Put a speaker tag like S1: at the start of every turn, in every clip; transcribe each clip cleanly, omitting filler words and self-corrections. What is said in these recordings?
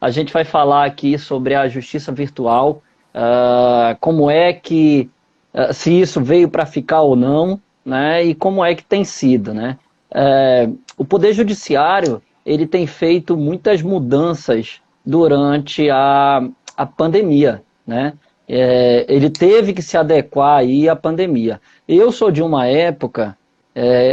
S1: A gente vai falar aqui sobre a justiça virtual, como é que, se isso veio para ficar ou não, né, e como é que tem sido, né? O Poder Judiciário, ele tem feito muitas mudanças durante a pandemia, né? Ele teve que se adequar aí à pandemia. Eu sou de uma época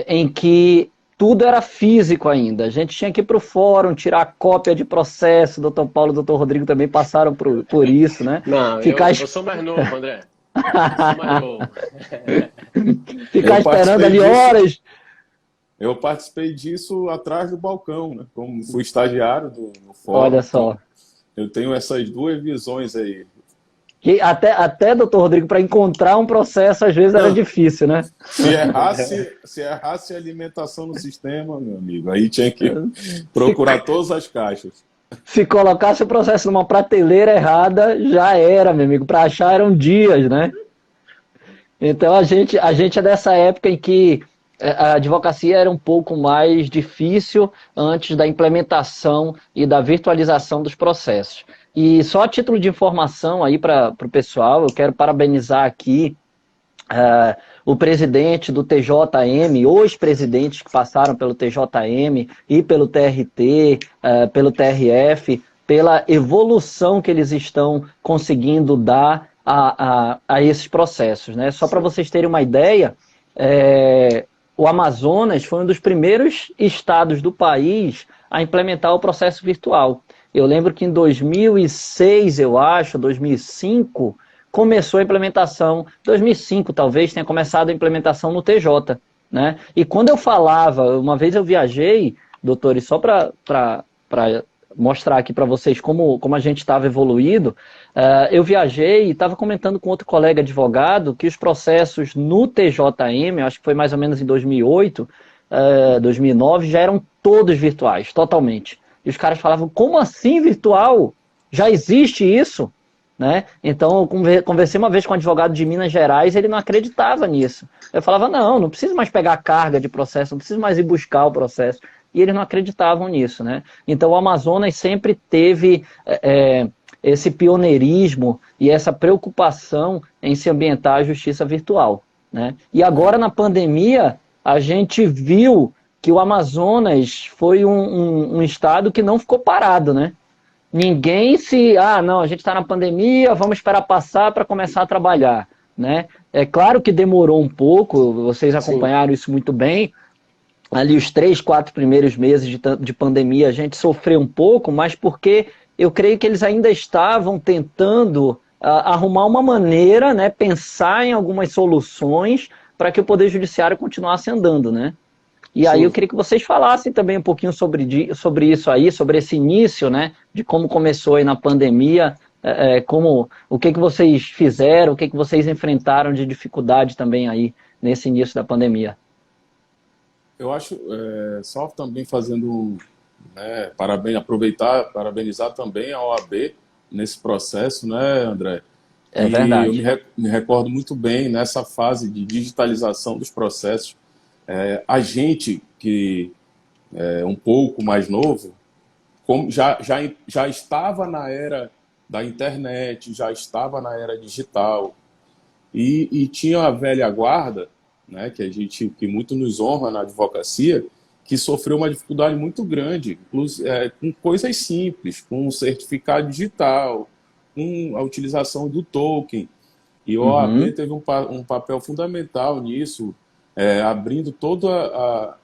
S1: em que tudo era físico ainda. A gente tinha que ir para o fórum, tirar cópia de processo. Doutor Paulo e doutor Rodrigo também passaram por isso, né?
S2: Não,
S1: Ficar,
S2: eu sou mais novo, André. Eu sou mais novo.
S1: ficar
S3: Eu
S1: esperando
S3: participei
S1: ali
S3: disso,
S1: horas.
S3: eu participei disso atrás do balcão, né? Como fui estagiário no
S1: Olha
S3: fórum,
S1: só.
S3: então eu tenho essas duas visões aí.
S1: Que até doutor Rodrigo, para encontrar um processo, às vezes era
S3: Não,
S1: difícil, né?
S3: se errasse a alimentação no sistema, meu amigo, aí tinha que
S1: Se,
S3: procurar todas as caixas.
S1: se colocasse o processo numa prateleira errada, já era, meu amigo. Para achar eram dias, né? Então a gente é dessa época em que a advocacia era um pouco mais difícil antes da implementação e da virtualização dos processos. E só a título de informação aí para o pessoal, eu quero parabenizar aqui o presidente do TJM, os presidentes que passaram pelo TJM e pelo TRT, pelo TRF, pela evolução que eles estão conseguindo dar a esses processos, né? Só para vocês terem uma ideia, o Amazonas foi um dos primeiros estados do país a implementar o processo virtual. Eu lembro que em 2006, eu acho, 2005, começou a implementação, 2005 talvez tenha começado a implementação no TJ, né? E quando eu falava, uma vez eu viajei, doutores, só para mostrar aqui para vocês como a gente estava evoluído, eu viajei e estava comentando com outro colega advogado que os processos no TJM, acho que foi mais ou menos em 2008, 2009, já eram todos virtuais, totalmente. E os caras falavam, como assim virtual? Já existe isso? Né? Então, eu conversei uma vez com um advogado de Minas Gerais, ele não acreditava nisso. Eu falava, não preciso mais pegar a carga de processo, não preciso mais ir buscar o processo. E eles não acreditavam nisso, né? Então, o Amazonas sempre teve esse pioneirismo e essa preocupação em se ambientar a justiça virtual, né? E agora, na pandemia, a gente viu que o Amazonas foi um estado que não ficou parado, né? Ninguém não, a gente está na pandemia, vamos esperar passar para começar a trabalhar, né? É claro que demorou um pouco, vocês acompanharam isso muito bem, ali os 3, 4 primeiros meses de pandemia a gente sofreu um pouco, mas porque eu creio que eles ainda estavam tentando arrumar uma maneira, né, pensar em algumas soluções para que o Poder Judiciário continuasse andando, né? E aí eu queria que vocês falassem também um pouquinho sobre isso aí, sobre esse início, né, de como começou aí na pandemia, o que vocês fizeram, o que vocês enfrentaram de dificuldade também aí nesse início da pandemia.
S3: Eu acho, só também fazendo, né, parabenizar também a OAB nesse processo, né, André?
S1: É
S3: E eu
S1: verdade.
S3: me recordo muito bem nessa fase de digitalização dos processos. A gente que é um pouco mais novo, já estava na era da internet, já estava na era digital, e tinha a velha guarda, né, que muito nos honra na advocacia, que sofreu uma dificuldade muito grande, com coisas simples, com um certificado digital, com a utilização do token. E o OAB teve um papel fundamental nisso, abrindo toda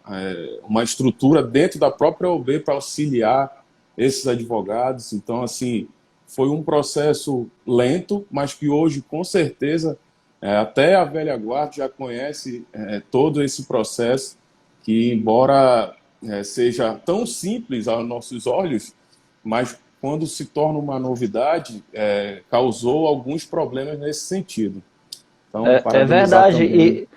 S3: uma estrutura dentro da própria OAB para auxiliar esses advogados. Então, assim, foi um processo lento, mas que hoje, com certeza, até a velha guarda já conhece todo esse processo, que, embora seja tão simples aos nossos olhos, mas quando se torna uma novidade, causou alguns problemas nesse sentido. Então,
S1: É
S3: parabenizar
S1: verdade.
S3: também.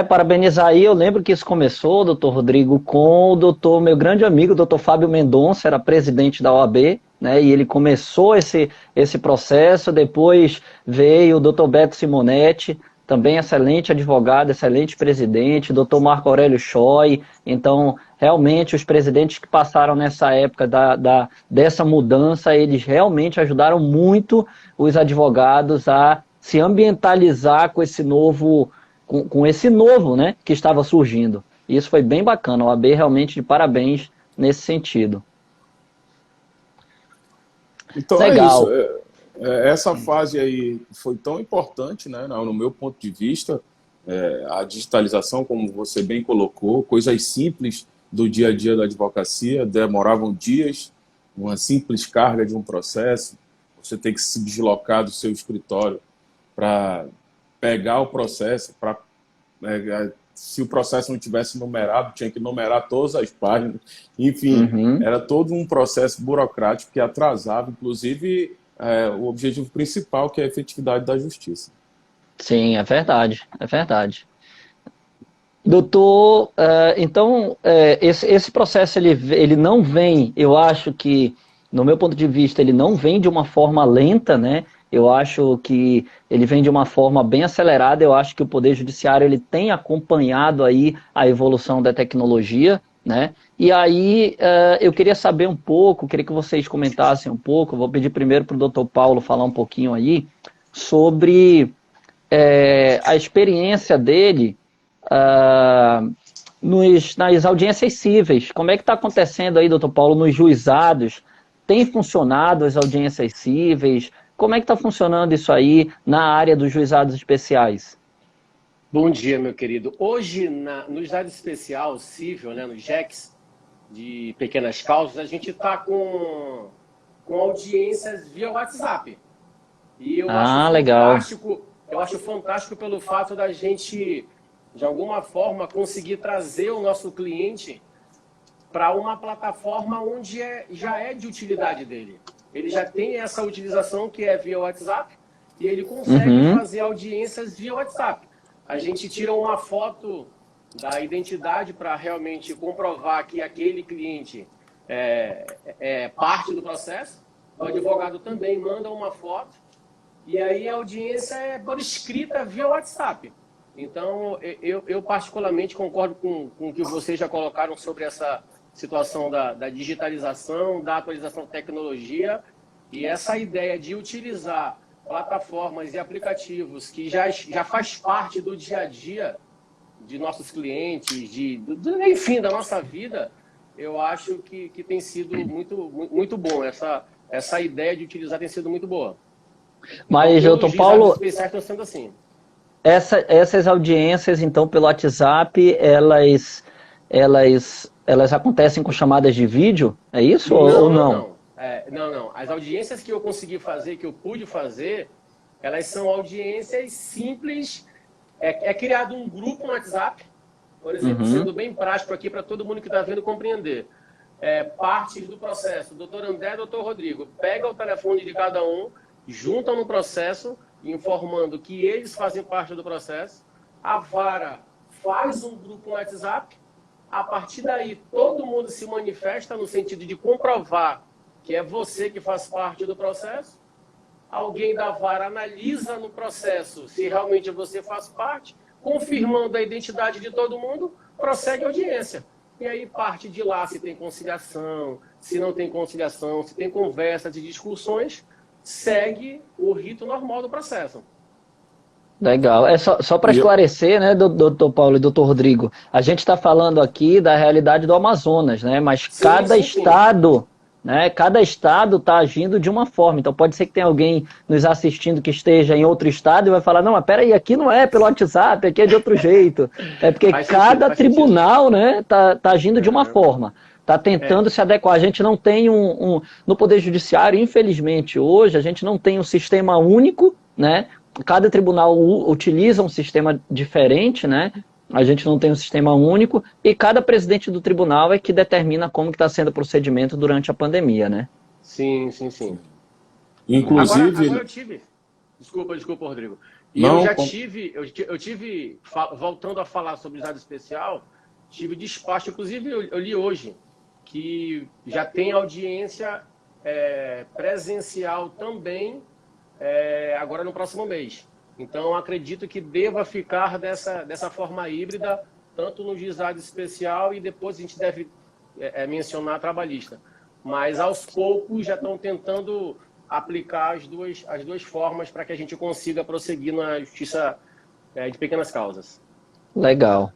S1: Parabenizar aí, eu lembro que isso começou, doutor Rodrigo, com o meu grande amigo, doutor Fábio Mendonça, era presidente da OAB, né, e ele começou esse processo, depois veio o doutor Beto Simonetti, também excelente advogado, excelente presidente, doutor Marco Aurélio Choi. Então, realmente, os presidentes que passaram nessa época dessa mudança, eles realmente ajudaram muito os advogados a se ambientalizar com esse novo, com esse novo, né, que estava surgindo. E isso foi bem bacana, o AB realmente de parabéns nesse sentido.
S3: Então é isso.
S1: Legal.
S3: Essa fase aí foi tão importante, né, no meu ponto de vista. A digitalização, como você bem colocou, coisas simples do dia a dia da advocacia, demoravam dias, uma simples carga de um processo, você tem que se deslocar do seu escritório para pegar o processo, se o processo não tivesse numerado, tinha que numerar todas as páginas, enfim, era todo um processo burocrático que atrasava, inclusive, o objetivo principal, que é a efetividade da justiça.
S1: Sim, é verdade, é verdade. Doutor, então, esse processo ele não vem, eu acho que, no meu ponto de vista, ele não vem de uma forma lenta, né? Eu acho que ele vem de uma forma bem acelerada. Eu acho que o Poder Judiciário ele tem acompanhado aí a evolução da tecnologia, né? E aí eu queria saber um pouco, queria que vocês comentassem um pouco, vou pedir primeiro para o doutor Paulo falar um pouquinho aí sobre a experiência dele nas audiências cíveis. Como é que está acontecendo aí, doutor Paulo, nos juizados? Tem funcionado as audiências cíveis? Como é que está funcionando isso aí na área dos juizados especiais?
S2: Bom dia, meu querido. Hoje, no juizado especial cível, né, no JECs, de pequenas causas, a gente está com audiências via WhatsApp. E eu
S1: legal.
S2: acho fantástico pelo fato da gente, de alguma forma, conseguir trazer o nosso cliente para uma plataforma onde já é de utilidade dele. Ele já tem essa utilização que é via WhatsApp e ele consegue fazer audiências via WhatsApp. A gente tira uma foto da identidade para realmente comprovar que aquele cliente é parte do processo. O advogado também manda uma foto e aí a audiência é por escrita via WhatsApp. Então, eu particularmente concordo com o que vocês já colocaram sobre essa situação da digitalização, da atualização da tecnologia e essa ideia de utilizar plataformas e aplicativos que já faz parte do dia a dia de nossos clientes, enfim, da nossa vida, eu acho que tem sido muito bom. Essa ideia de utilizar tem sido muito boa.
S1: Mas,
S2: então,
S1: doutor Paulo,
S2: os especiais estão sendo assim.
S1: Essas audiências, então, pelo WhatsApp, elas acontecem com chamadas de vídeo? É isso ou não?
S2: Não. As audiências que eu consegui fazer, que eu pude fazer, elas são audiências simples. É criado um grupo no WhatsApp, por exemplo, sendo bem prático aqui para todo mundo que está vendo compreender. Partes do processo, doutor André e doutor Rodrigo, pega o telefone de cada um, juntam no processo, informando que eles fazem parte do processo. A vara faz um grupo no WhatsApp. A partir daí, todo mundo se manifesta no sentido de comprovar que é você que faz parte do processo. Alguém da vara analisa no processo se realmente você faz parte, confirmando a identidade de todo mundo, prossegue a audiência. E aí parte de lá se tem conciliação, se não tem conciliação, se tem conversa de discussões, segue o rito normal do processo.
S1: Legal. Só para esclarecer, né, doutor Paulo e doutor Rodrigo, a gente está falando aqui da realidade do Amazonas, né? Mas cada estado, né? Cada estado está agindo de uma forma. Então pode ser que tenha alguém nos assistindo que esteja em outro estado e vai falar, não, mas peraí, aqui não é pelo WhatsApp, aqui é de outro jeito. É porque cada tribunal, né, tá agindo de uma forma. Está tentando se adequar. A gente não tem no Poder Judiciário, infelizmente, hoje, a gente não tem um sistema único, né? Cada tribunal utiliza um sistema diferente, né? A gente não tem um sistema único e cada presidente do tribunal é que determina como está sendo o procedimento durante a pandemia, né?
S2: Sim.
S3: Inclusive...
S2: Agora eu tive... Desculpa, Rodrigo. E eu tive, voltando a falar sobre o juizado especial, tive despacho, inclusive eu li hoje, que já tem audiência presencial também, agora no próximo mês. Então, eu acredito que deva ficar dessa forma híbrida, tanto no juizado especial e depois a gente deve mencionar a trabalhista. Mas, aos poucos, já estão tentando aplicar as duas formas para que a gente consiga prosseguir na justiça de pequenas causas.
S1: Legal.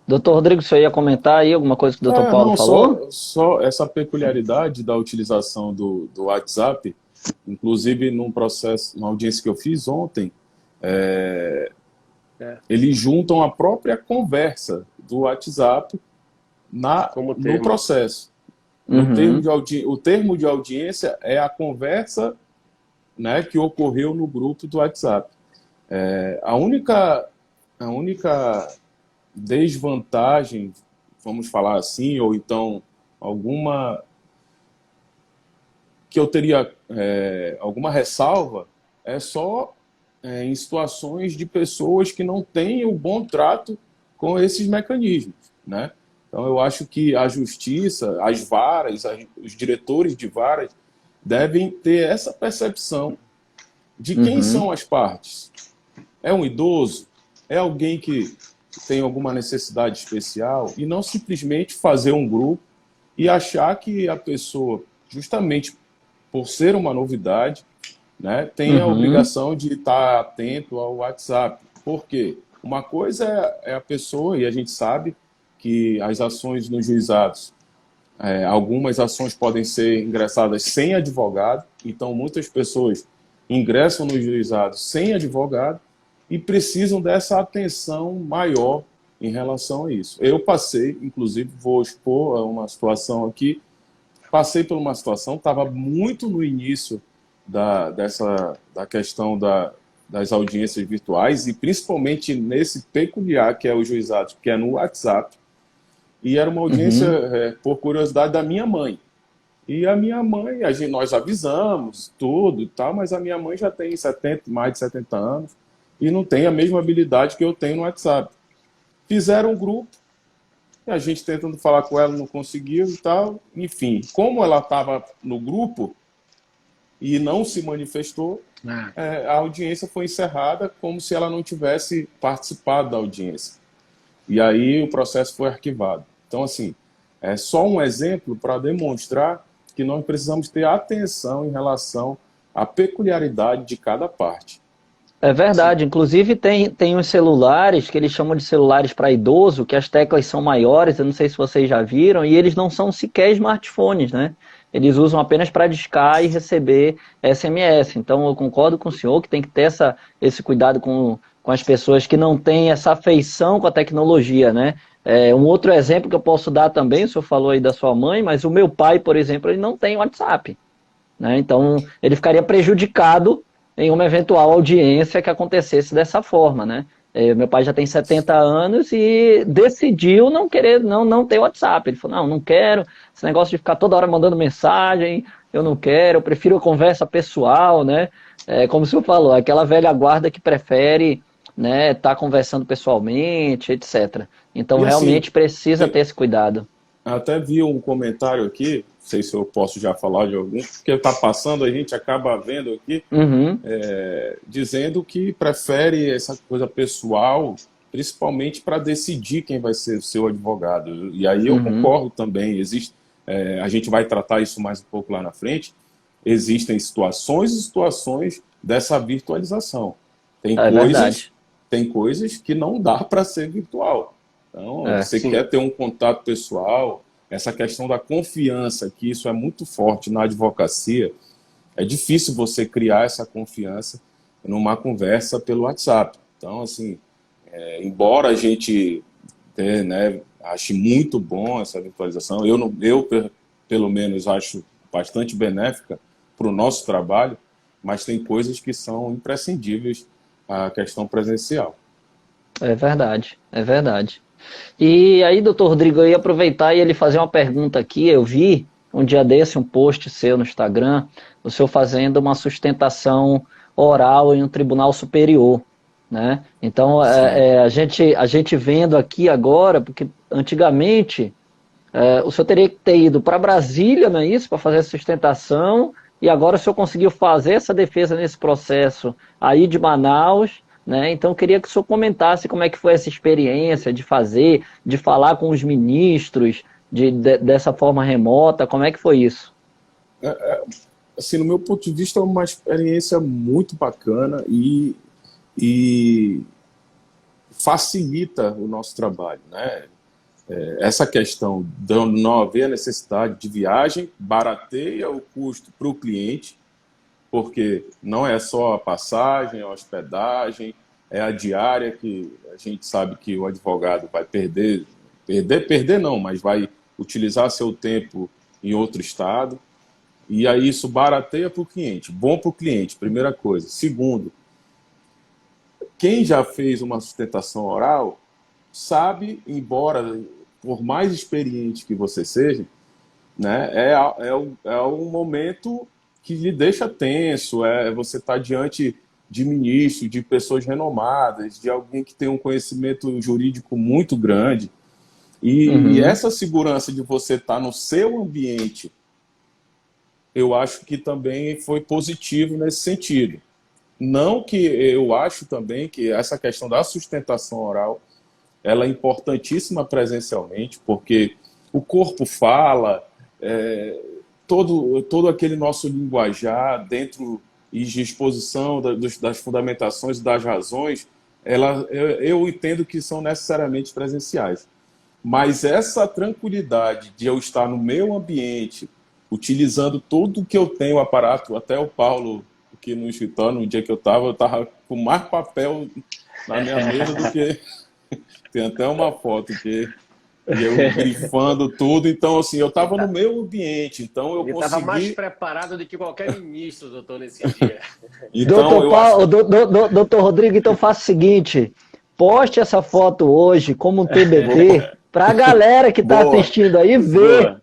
S1: Doutor Rodrigo, você ia comentar aí alguma coisa que o doutor Paulo
S3: Não,
S1: falou?
S3: só essa peculiaridade da utilização do WhatsApp, inclusive num processo, numa audiência que eu fiz ontem, eles juntam a própria conversa do WhatsApp no processo. O termo de audiência é a conversa, né, que ocorreu no grupo do WhatsApp. A única desvantagem, vamos falar assim, ou então alguma que eu teria alguma ressalva, é só em situações de pessoas que não têm o bom trato com esses mecanismos, né? Então, eu acho que a justiça, as varas, os diretores de varas devem ter essa percepção de quem são as partes. É um idoso? É alguém que tem alguma necessidade especial? E não simplesmente fazer um grupo e achar que a pessoa, justamente por ser uma novidade, né, tem a obrigação de estar atento ao WhatsApp. Por quê? Uma coisa é a pessoa, e a gente sabe que as ações nos juizados, algumas ações podem ser ingressadas sem advogado, então muitas pessoas ingressam nos juizados sem advogado e precisam dessa atenção maior em relação a isso. Eu passei, inclusive, vou expor uma situação aqui, passei por uma situação, estava muito no início da questão das audiências virtuais, e principalmente nesse peculiar que é o juizado, que é no WhatsApp, e era uma audiência, por curiosidade, da minha mãe. E a minha mãe, nós avisamos tudo e tal, mas a minha mãe já tem mais de 70 anos e não tem a mesma habilidade que eu tenho no WhatsApp. Fizeram um grupo, e a gente tentando falar com ela não conseguiu e tal. Enfim, como ela estava no grupo e não se manifestou, a audiência foi encerrada como se ela não tivesse participado da audiência. E aí o processo foi arquivado. Então, assim, é só um exemplo para demonstrar que nós precisamos ter atenção em relação à peculiaridade de cada parte.
S1: É verdade. Inclusive tem uns celulares que eles chamam de celulares para idoso, que as teclas são maiores, eu não sei se vocês já viram, e eles não são sequer smartphones, né? Eles usam apenas para discar e receber SMS. Então eu concordo com o senhor que tem que ter esse cuidado com as pessoas que não têm essa afeição com a tecnologia, né? Um outro exemplo que eu posso dar também, o senhor falou aí da sua mãe, mas o meu pai, por exemplo, ele não tem WhatsApp, né? Então ele ficaria prejudicado em uma eventual audiência que acontecesse dessa forma, né? Meu pai já tem 70 anos e decidiu não querer, não ter WhatsApp. Ele falou, não quero, esse negócio de ficar toda hora mandando mensagem, eu não quero, eu prefiro a conversa pessoal, né? Como o senhor falou, aquela velha guarda que prefere, né, estar conversando pessoalmente, etc. Então, realmente precisa ter esse cuidado.
S3: Até vi um comentário aqui, não sei se eu posso já falar de algum, porque está passando, a gente acaba vendo aqui, dizendo que prefere essa coisa pessoal, principalmente para decidir quem vai ser o seu advogado. E aí eu concordo também, a gente vai tratar isso mais um pouco lá na frente, existem situações e situações dessa virtualização. Tem coisas que não dá para ser virtual. Então, você quer ter um contato pessoal, essa questão da confiança, que isso é muito forte na advocacia, é difícil você criar essa confiança numa conversa pelo WhatsApp. Então, assim, embora a gente ache muito bom essa virtualização, eu pelo menos acho bastante benéfica para o nosso trabalho, mas tem coisas que são imprescindíveis à questão presencial.
S1: É verdade, é verdade. E aí, doutor Rodrigo, eu ia aproveitar e ele fazer uma pergunta aqui. Eu vi um dia desse um post seu no Instagram, o senhor fazendo uma sustentação oral em um tribunal superior, né? Então, a gente vendo aqui agora, porque antigamente o senhor teria que ter ido para Brasília, não é isso, para fazer a sustentação, e agora o senhor conseguiu fazer essa defesa nesse processo aí de Manaus, né? Então, eu queria que o senhor comentasse como é que foi essa experiência de fazer, de falar com os ministros dessa forma remota, como é que foi isso?
S3: Assim, no meu ponto de vista, é uma experiência muito bacana e facilita o nosso trabalho, né? Essa questão de não haver necessidade de viagem barateia o custo para o cliente, porque não é só a passagem, a hospedagem, é a diária que a gente sabe que o advogado vai perder não, mas vai utilizar seu tempo em outro estado, e aí isso barateia para o cliente, bom para o cliente, primeira coisa. Segundo, quem já fez uma sustentação oral sabe, embora por mais experiente que você seja, né, é um momento que lhe deixa tenso, você está diante de ministros, de pessoas renomadas, de alguém que tem um conhecimento jurídico muito grande, e essa segurança de você estar no seu ambiente, eu acho que também foi positivo nesse sentido. Não que eu acho também que essa questão da sustentação oral ela é importantíssima presencialmente, porque o corpo fala, todo aquele nosso linguajar dentro e de exposição das fundamentações e das razões, eu entendo que são necessariamente presenciais. Mas essa tranquilidade de eu estar no meu ambiente, utilizando tudo que eu tenho, aparato, até o Paulo, aqui no escritório, no dia que eu estava com mais papel na minha mesa do que... Tem até uma foto que eu grifando tudo. Então, assim, eu estava no meu ambiente, então eu consegui...
S2: estava mais preparado do que qualquer ministro, doutor, nesse dia.
S1: Então, doutor Rodrigo, então faça o seguinte, poste essa foto hoje como um TBT para a galera que está assistindo aí ver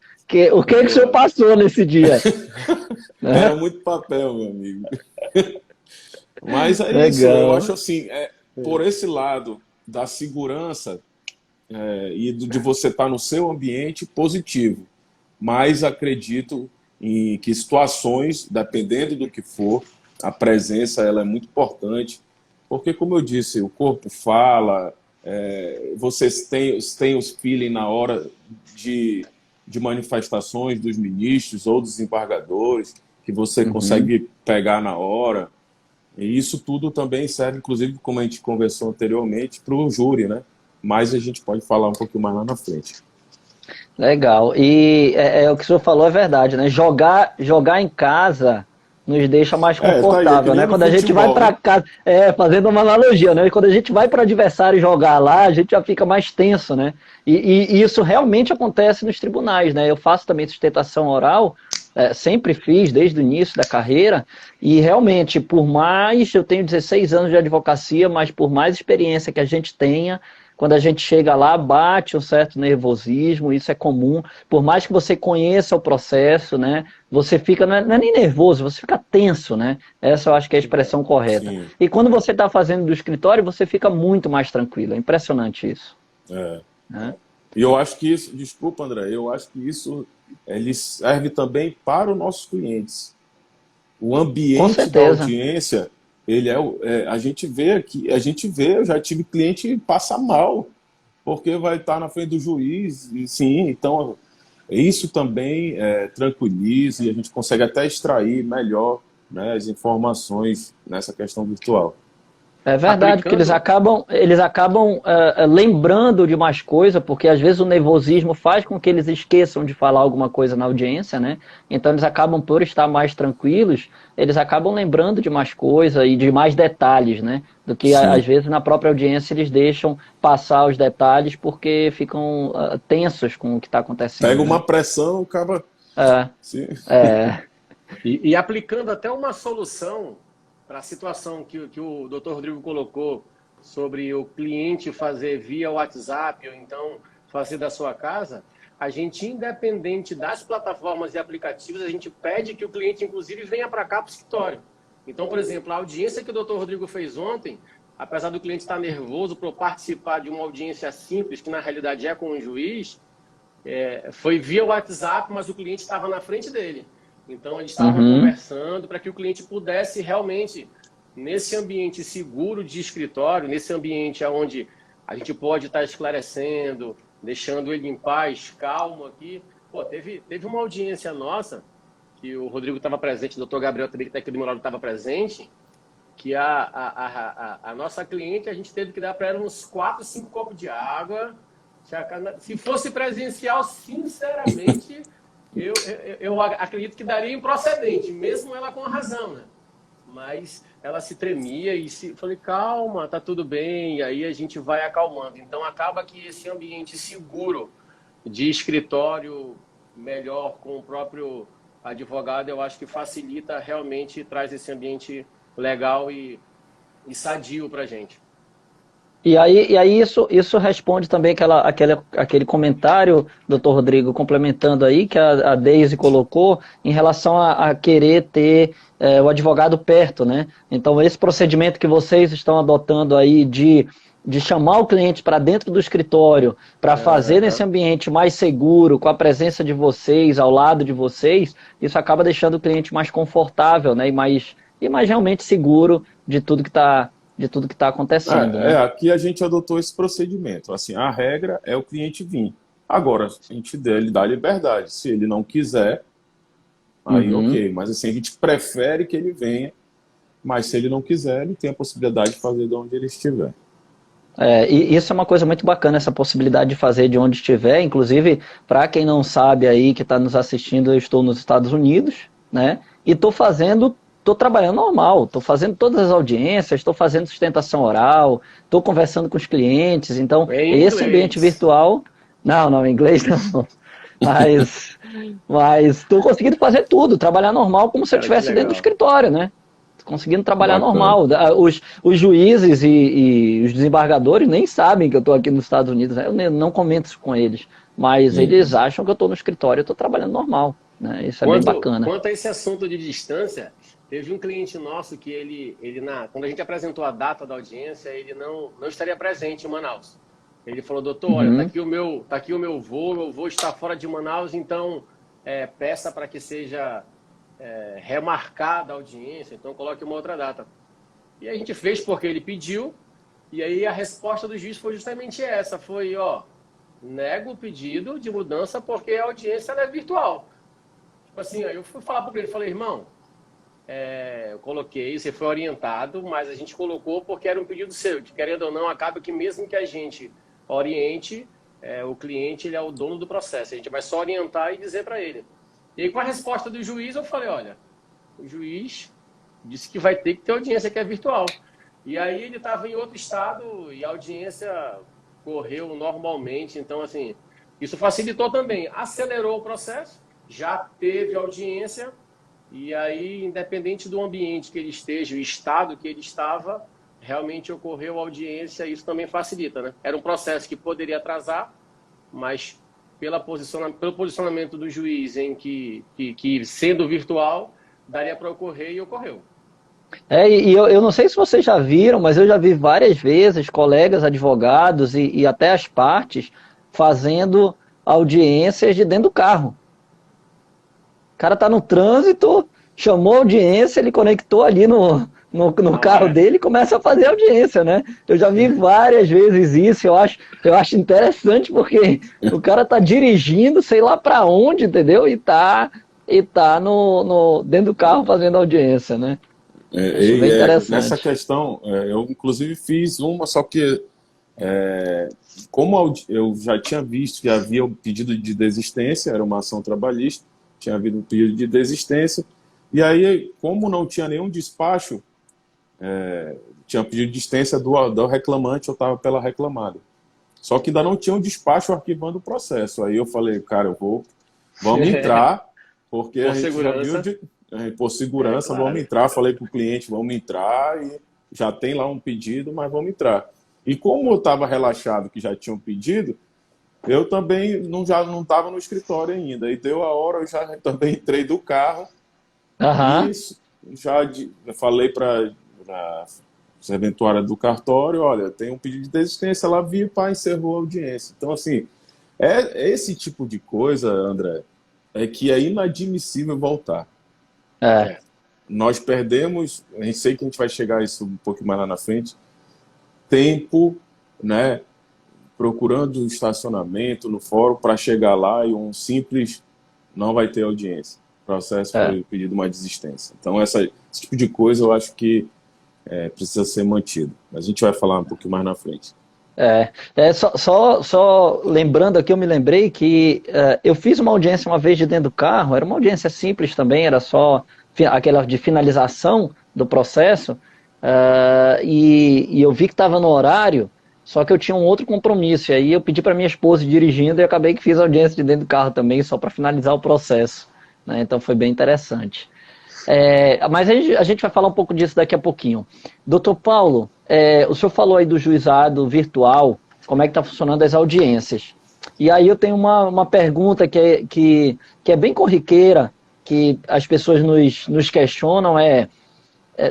S1: o que o senhor passou nesse dia.
S3: Era muito papel, meu amigo. Mas é isso, eu acho assim, por esse lado da segurança e de você estar no seu ambiente positivo, mas acredito em que situações, dependendo do que for, a presença ela é muito importante, porque, como eu disse, o corpo fala, vocês têm os feeling na hora de manifestações dos ministros ou dos embargadores, que você consegue pegar na hora. E isso tudo também serve, inclusive, como a gente conversou anteriormente, para o júri, né? Mas a gente pode falar um pouquinho mais lá na frente.
S1: Legal. E o que o senhor falou é verdade, né? Jogar em casa nos deixa mais confortável,
S3: tá aí,
S1: né? Quando a gente
S3: futebol,
S1: vai para casa, fazendo uma analogia, né? Quando a gente vai para o adversário jogar lá, a gente já fica mais tenso, né? E isso realmente acontece nos tribunais, né? Eu faço também sustentação oral, sempre fiz desde o início da carreira, e realmente, por mais, eu tenho 16 anos de advocacia, mas por mais experiência que a gente tenha, quando a gente chega lá, bate um certo nervosismo, isso é comum, por mais que você conheça o processo, né, você fica, não é nem nervoso, você fica tenso, né, essa eu acho que é a expressão correta. Sim. E quando você está fazendo do escritório, você fica muito mais tranquilo, é impressionante isso.
S3: Né? E eu acho que isso, desculpa André, eu acho que isso ele serve também para os nossos clientes. O ambiente da audiência, ele a gente vê aqui, eu já tive cliente que passa mal, porque vai estar na frente do juiz, e sim, então isso também tranquiliza e a gente consegue até extrair melhor, né, as informações nessa questão virtual.
S1: É verdade, porque eles acabam lembrando de mais coisas, porque às vezes o nervosismo faz com que eles esqueçam de falar alguma coisa na audiência, né? Então eles acabam, por estar mais tranquilos, eles acabam lembrando de mais coisas e de mais detalhes, né? Do que às vezes na própria audiência eles deixam passar os detalhes porque ficam tensos com o que está acontecendo.
S3: Pega uma pressão, acaba...
S2: E aplicando até uma solução para a situação que o Dr. Rodrigo colocou sobre o cliente fazer via WhatsApp ou então fazer da sua casa, a gente, independente das plataformas e aplicativos, a gente pede que o cliente, inclusive, venha para cá para o escritório. Então, por exemplo, a audiência que o Dr. Rodrigo fez ontem, apesar do cliente estar nervoso para participar de uma audiência simples, que na realidade é com o juiz, foi via WhatsApp, mas o cliente estava na frente dele. Então, eles estavam conversando para que o cliente pudesse realmente, nesse ambiente seguro de escritório, nesse ambiente onde a gente pode estar esclarecendo, deixando ele em paz, calmo aqui. Pô, teve uma audiência nossa, que o Rodrigo estava presente, o doutor Gabriel também, que está aqui do meu lado, estava presente, que a nossa cliente, a gente teve que dar para ela uns 4, 5 copos de água. Se fosse presencial, sinceramente, eu acredito que daria improcedente, mesmo ela com a razão, né? Mas ela se tremia e falei, calma, tá tudo bem, e aí a gente vai acalmando. Então acaba que esse ambiente seguro de escritório melhor com o próprio advogado, eu acho que facilita realmente, traz esse ambiente legal e sadio para a gente.
S1: E aí isso responde também aquele comentário, doutor Rodrigo, complementando aí, que a Deise colocou em relação a querer ter o advogado perto, né? Então, esse procedimento que vocês estão adotando aí de chamar o cliente para dentro do escritório, para fazer nesse ambiente mais seguro, com a presença de vocês, ao lado de vocês, isso acaba deixando o cliente mais confortável, né? E mais realmente seguro de tudo que está acontecendo. Né?
S3: Aqui a gente adotou esse procedimento. Assim, a regra é o cliente vir. Agora, a gente ele dá liberdade. Se ele não quiser, aí ok. Mas assim, a gente prefere que ele venha, mas se ele não quiser, ele tem a possibilidade de fazer de onde ele estiver.
S1: E isso é uma coisa muito bacana, essa possibilidade de fazer de onde estiver. Inclusive, para quem não sabe aí, que está nos assistindo, eu estou nos Estados Unidos, né? E estou trabalhando normal, estou fazendo todas as audiências, estou fazendo sustentação oral, estou conversando com os clientes. Então, esse ambiente virtual... Não, em inglês não. Mas estou conseguindo fazer tudo, trabalhar normal como se eu estivesse dentro do escritório, né? Conseguindo trabalhar normal. Os juízes e os desembargadores nem sabem que eu estou aqui nos Estados Unidos, né? Eu não comento com eles, mas eles acham que eu estou no escritório e estou trabalhando normal. Né? Isso é bem bacana.
S2: Quanto a esse assunto de distância, teve um cliente nosso que quando a gente apresentou a data da audiência, ele não estaria presente em Manaus. Ele falou, doutor, olha, tá aqui o meu voo, eu vou estar fora de Manaus, então peça para que seja remarcada a audiência, então coloque uma outra data. E a gente fez porque ele pediu, e aí a resposta do juiz foi justamente essa, foi, nego o pedido de mudança porque a audiência é virtual. Tipo assim, aí eu fui falar para ele, falei, irmão, eu coloquei, você foi orientado, mas a gente colocou porque era um pedido seu, querendo ou não, acaba que mesmo que a gente oriente, o cliente ele é o dono do processo, a gente vai só orientar e dizer para ele. E aí, com a resposta do juiz, eu falei, olha, o juiz disse que vai ter que ter audiência que é virtual. E aí ele estava em outro estado e a audiência correu normalmente. Então, assim, isso facilitou também, acelerou o processo, já teve audiência e aí, independente do ambiente que ele esteja, o estado que ele estava, realmente ocorreu audiência e isso também facilita, né? Era um processo que poderia atrasar, mas pelo posicionamento do juiz em que sendo virtual, daria para ocorrer e ocorreu.
S1: E eu não sei se vocês já viram, mas eu já vi várias vezes colegas advogados e até as partes fazendo audiências de dentro do carro. O cara está no trânsito, chamou a audiência, ele conectou ali no carro dele e começa a fazer audiência, né? Eu já vi várias vezes isso, eu acho interessante porque o cara está dirigindo, sei lá para onde, entendeu? E tá dentro do carro fazendo audiência, né? Acho bem interessante.
S3: Nessa questão, eu inclusive fiz uma, só que como eu já tinha visto que havia um pedido de desistência, era uma ação trabalhista, tinha havido um pedido de desistência, e aí, como não tinha nenhum despacho, tinha um pedido de desistência do reclamante, eu estava pela reclamada. Só que ainda não tinha um despacho arquivando o processo. Aí eu falei, cara, vamos entrar, porque a gente já viu por segurança, claro. Vamos entrar. Falei para o cliente, vamos entrar, e já tem lá um pedido, mas vamos entrar. E como eu estava relaxado que já tinham pedido, eu também não estava no escritório ainda. E deu a hora, eu já também entrei do carro. E já falei para a serventuária do cartório, olha, tem um pedido de desistência, ela viu, encerrou a audiência. Então, assim, esse tipo de coisa, André, que é inadmissível voltar.
S1: É,
S3: Nós perdemos, a gente sei que a gente vai chegar a isso um pouco mais lá na frente, tempo, né, procurando estacionamento no fórum para chegar lá e um simples não vai ter audiência. O processo
S1: é.
S3: foi pedido uma desistência. Então, esse tipo de coisa eu acho que precisa ser mantido. Mas a gente vai falar um pouquinho mais na frente.
S1: Só lembrando aqui, eu me lembrei que eu fiz uma audiência uma vez de dentro do carro, era uma audiência simples também, era só aquela de finalização do processo, e eu vi que estava no horário, só que eu tinha um outro compromisso, e aí eu pedi para minha esposa ir dirigindo e acabei que fiz a audiência de dentro do carro também, só para finalizar o processo, né? Então foi bem interessante. Mas a gente vai falar um pouco disso daqui a pouquinho. Doutor Paulo, o senhor falou aí do juizado virtual, como é que está funcionando as audiências. E aí eu tenho uma pergunta que é bem corriqueira, que as pessoas nos questionam,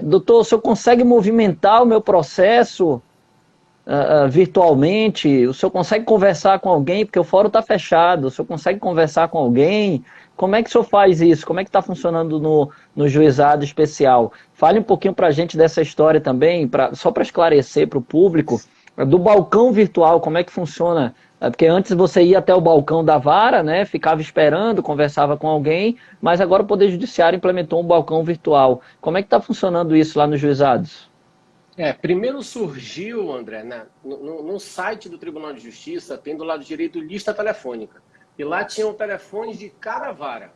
S1: doutor, o senhor consegue movimentar o meu processo virtualmente? O senhor consegue conversar com alguém? Porque o fórum está fechado, o senhor consegue conversar com alguém? Como é que o senhor faz isso? Como é que está funcionando no juizado especial? Fale um pouquinho para a gente dessa história também, só para esclarecer para o público, do balcão virtual, como é que funciona? Porque antes você ia até o balcão da vara, né, ficava esperando, conversava com alguém, mas agora o Poder Judiciário implementou um balcão virtual. Como é que está funcionando isso lá nos juizados?
S2: Primeiro surgiu, André, né, no site do Tribunal de Justiça, tem do lado direito lista telefônica. E lá tinham telefones de cada vara.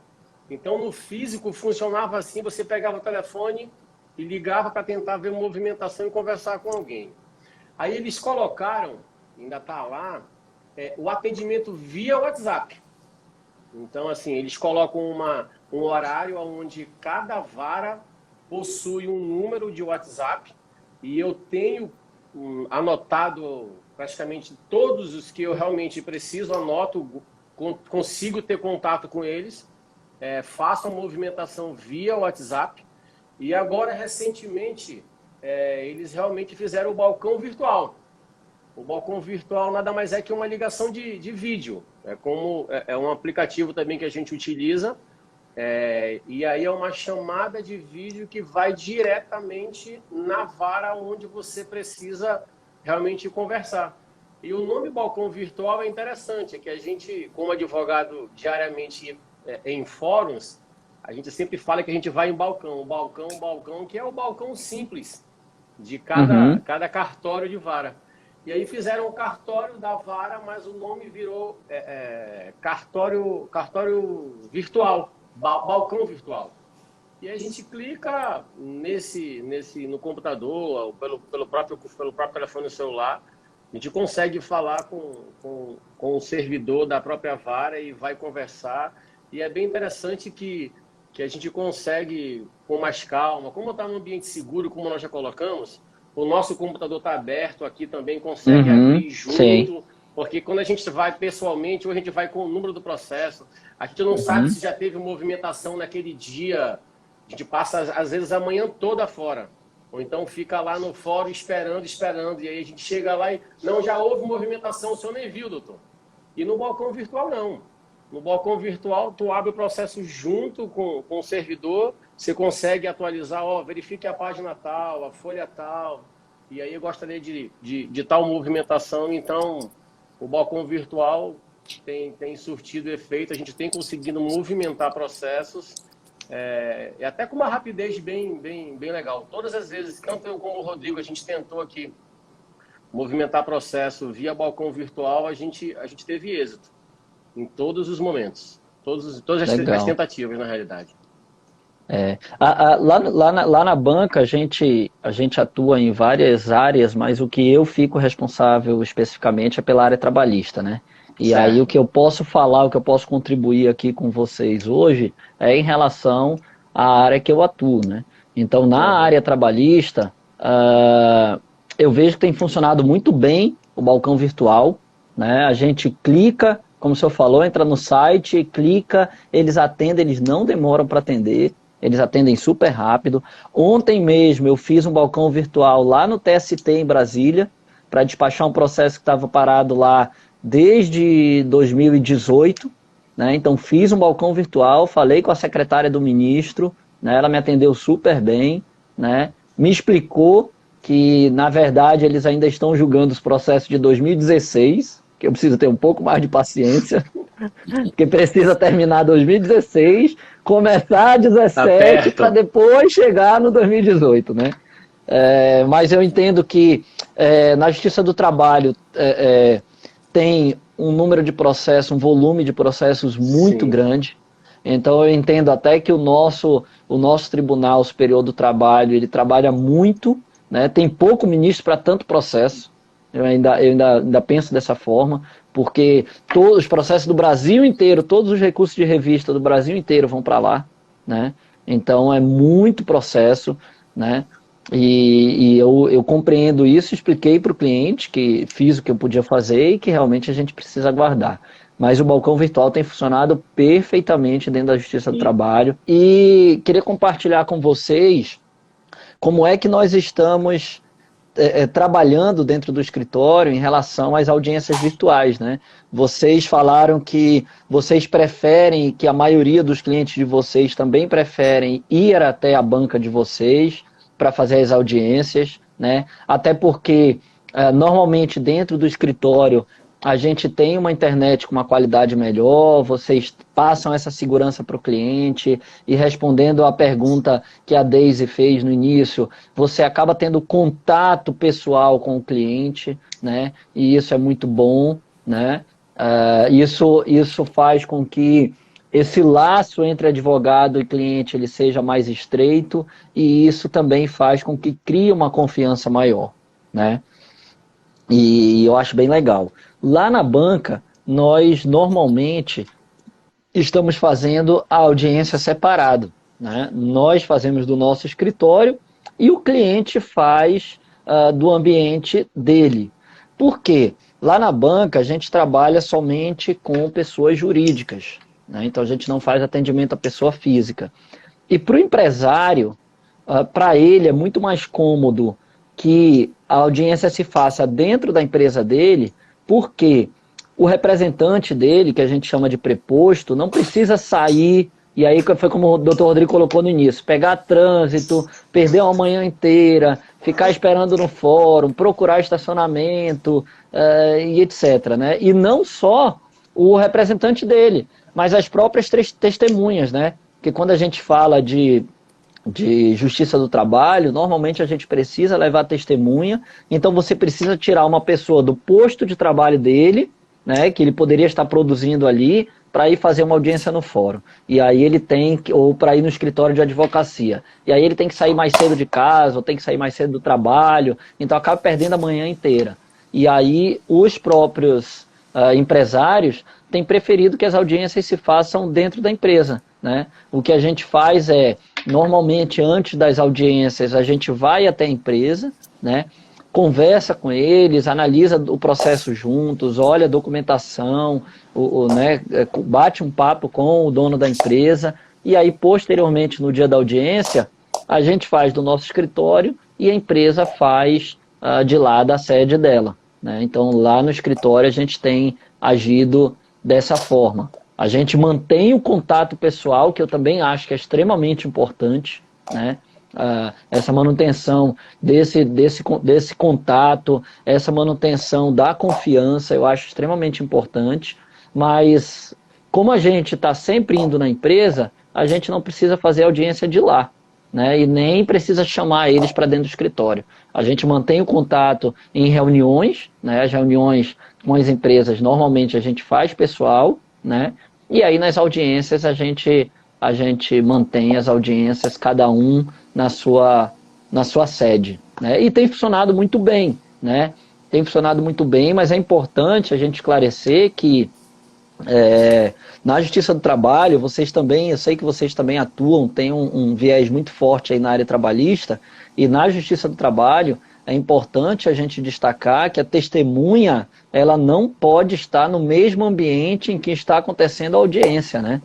S2: Então, no físico, funcionava assim, você pegava o telefone e ligava para tentar ver movimentação e conversar com alguém. Aí eles colocaram, ainda está lá, o atendimento via WhatsApp. Então, assim, eles colocam um horário onde cada vara possui um número de WhatsApp e eu tenho anotado praticamente todos os que eu realmente preciso, anoto, consigo ter contato com eles, faço a movimentação via WhatsApp e agora, recentemente, eles realmente fizeram o balcão virtual. O balcão virtual nada mais é que uma ligação de vídeo. É um aplicativo também que a gente utiliza, e aí é uma chamada de vídeo que vai diretamente na vara onde você precisa realmente conversar. E o nome balcão virtual é interessante, é que a gente, como advogado diariamente em fóruns, a gente sempre fala que a gente vai em balcão, que é o balcão simples de cada cartório de vara. E aí fizeram o cartório da vara, mas o nome virou cartório virtual, balcão virtual. E aí a gente clica no computador, pelo próprio telefone celular, a gente consegue falar com o servidor da própria vara e vai conversar. E é bem interessante que a gente consegue, com mais calma, como está num ambiente seguro, como nós já colocamos, o nosso computador está aberto aqui também, consegue abrir junto,
S1: sim.
S2: porque quando a gente vai pessoalmente, ou a gente vai com o número do processo, a gente não sabe se já teve movimentação naquele dia, a gente passa às vezes a manhã toda fora. Ou então fica lá no fórum esperando, e aí a gente chega lá e não, já houve movimentação, o senhor nem viu, doutor. E no balcão virtual não. No balcão virtual, tu abre o processo junto com o servidor, você consegue atualizar, verifique a página tal, a folha tal, e aí eu gostaria de tal movimentação. Então, o balcão virtual tem surtido efeito, a gente tem conseguido movimentar processos, até com uma rapidez bem legal. Todas as vezes, tanto eu como o Rodrigo, a gente tentou aqui movimentar processo via balcão virtual, a gente teve êxito em todos os momentos, todas as tentativas, na realidade.
S1: Lá na banca a gente atua em várias áreas, mas o que eu fico responsável especificamente é pela área trabalhista, né? E
S2: certo.
S1: Aí o que eu posso falar, o que eu posso contribuir aqui com vocês hoje é em relação à área que eu atuo, né? Então, na área trabalhista, eu vejo que tem funcionado muito bem o balcão virtual, né? A gente clica, como o senhor falou, entra no site, clica, eles atendem, eles não demoram para atender, eles atendem super rápido. Ontem mesmo eu fiz um balcão virtual lá no TST em Brasília, para despachar um processo que estava parado lá desde 2018, né? Então fiz um balcão virtual, falei com a secretária do ministro, né? Ela me atendeu super bem, né? Me explicou que, na verdade, eles ainda estão julgando os processos de 2016, que eu preciso ter um pouco mais de paciência, porque precisa terminar 2016, começar 17 para depois chegar no 2018, né? Mas eu entendo que na Justiça do Trabalho tem um número de processos, um volume de processos muito grande. Então eu entendo até que o nosso Tribunal Superior do Trabalho, ele trabalha muito, né? Tem pouco ministro para tanto processo. Eu ainda penso dessa forma, porque todos os processos do Brasil inteiro, todos os recursos de revista do Brasil inteiro vão para lá, né? Então é muito processo, né? E eu compreendo isso, expliquei para o cliente que fiz o que eu podia fazer e que realmente a gente precisa aguardar. Mas o balcão virtual tem funcionado perfeitamente dentro da Justiça do Trabalho. E queria compartilhar com vocês como é que nós estamos trabalhando dentro do escritório em relação às audiências virtuais, né? Vocês falaram que vocês preferem, que a maioria dos clientes de vocês também preferem ir até a banca de vocês para fazer as audiências, né? Até porque normalmente dentro do escritório a gente tem uma internet com uma qualidade melhor, vocês passam essa segurança para o cliente e respondendo à pergunta que a Daisy fez no início, você acaba tendo contato pessoal com o cliente, né? E isso é muito bom, né? Isso faz com que esse laço entre advogado e cliente ele seja mais estreito e isso também faz com que crie uma confiança maior, né? E eu acho bem legal. Lá na banca, nós normalmente estamos fazendo a audiência separado, né? Nós fazemos do nosso escritório e o cliente faz do ambiente dele. Por quê? Lá na banca, a gente trabalha somente com pessoas jurídicas, né? Então, a gente não faz atendimento à pessoa física. E para o empresário, para ele é muito mais cômodo que a audiência se faça dentro da empresa dele, porque o representante dele, que a gente chama de preposto, não precisa sair, e aí foi como o Dr. Rodrigo colocou no início, pegar trânsito, perder uma manhã inteira, ficar esperando no fórum, procurar estacionamento, e etc, né? E não só o representante dele, mas as próprias testemunhas, né? Porque quando a gente fala de Justiça do Trabalho, normalmente a gente precisa levar testemunha, então você precisa tirar uma pessoa do posto de trabalho dele, né, que ele poderia estar produzindo ali, para ir fazer uma audiência no fórum. E aí ele tem ou para ir no escritório de advocacia. E aí ele tem que sair mais cedo de casa, ou tem que sair mais cedo do trabalho, então acaba perdendo a manhã inteira. E aí os próprios empresários têm preferido que as audiências se façam dentro da empresa, né? O que a gente faz normalmente, antes das audiências, a gente vai até a empresa, né? Conversa com eles, analisa o processo juntos, olha a documentação, né? Bate um papo com o dono da empresa, e aí, posteriormente, no dia da audiência, a gente faz do nosso escritório e a empresa faz de lá da sede dela, né? Então, lá no escritório, a gente tem agido dessa forma. A gente mantém o contato pessoal, que eu também acho que é extremamente importante, né? Essa manutenção desse contato, essa manutenção da confiança, eu acho extremamente importante. Mas, como a gente está sempre indo na empresa, a gente não precisa fazer audiência de lá, né? E nem precisa chamar eles para dentro do escritório. A gente mantém o contato em reuniões, né? As reuniões com as empresas, normalmente a gente faz pessoal, né? E aí nas audiências a gente mantém as audiências, cada um na sua sede, né? E tem funcionado muito bem, né? Tem funcionado muito bem, mas é importante a gente esclarecer que na Justiça do Trabalho, vocês também, eu sei que vocês também atuam, tem um viés muito forte aí na área trabalhista, e na Justiça do Trabalho é importante a gente destacar que a testemunha, ela não pode estar no mesmo ambiente em que está acontecendo a audiência, né?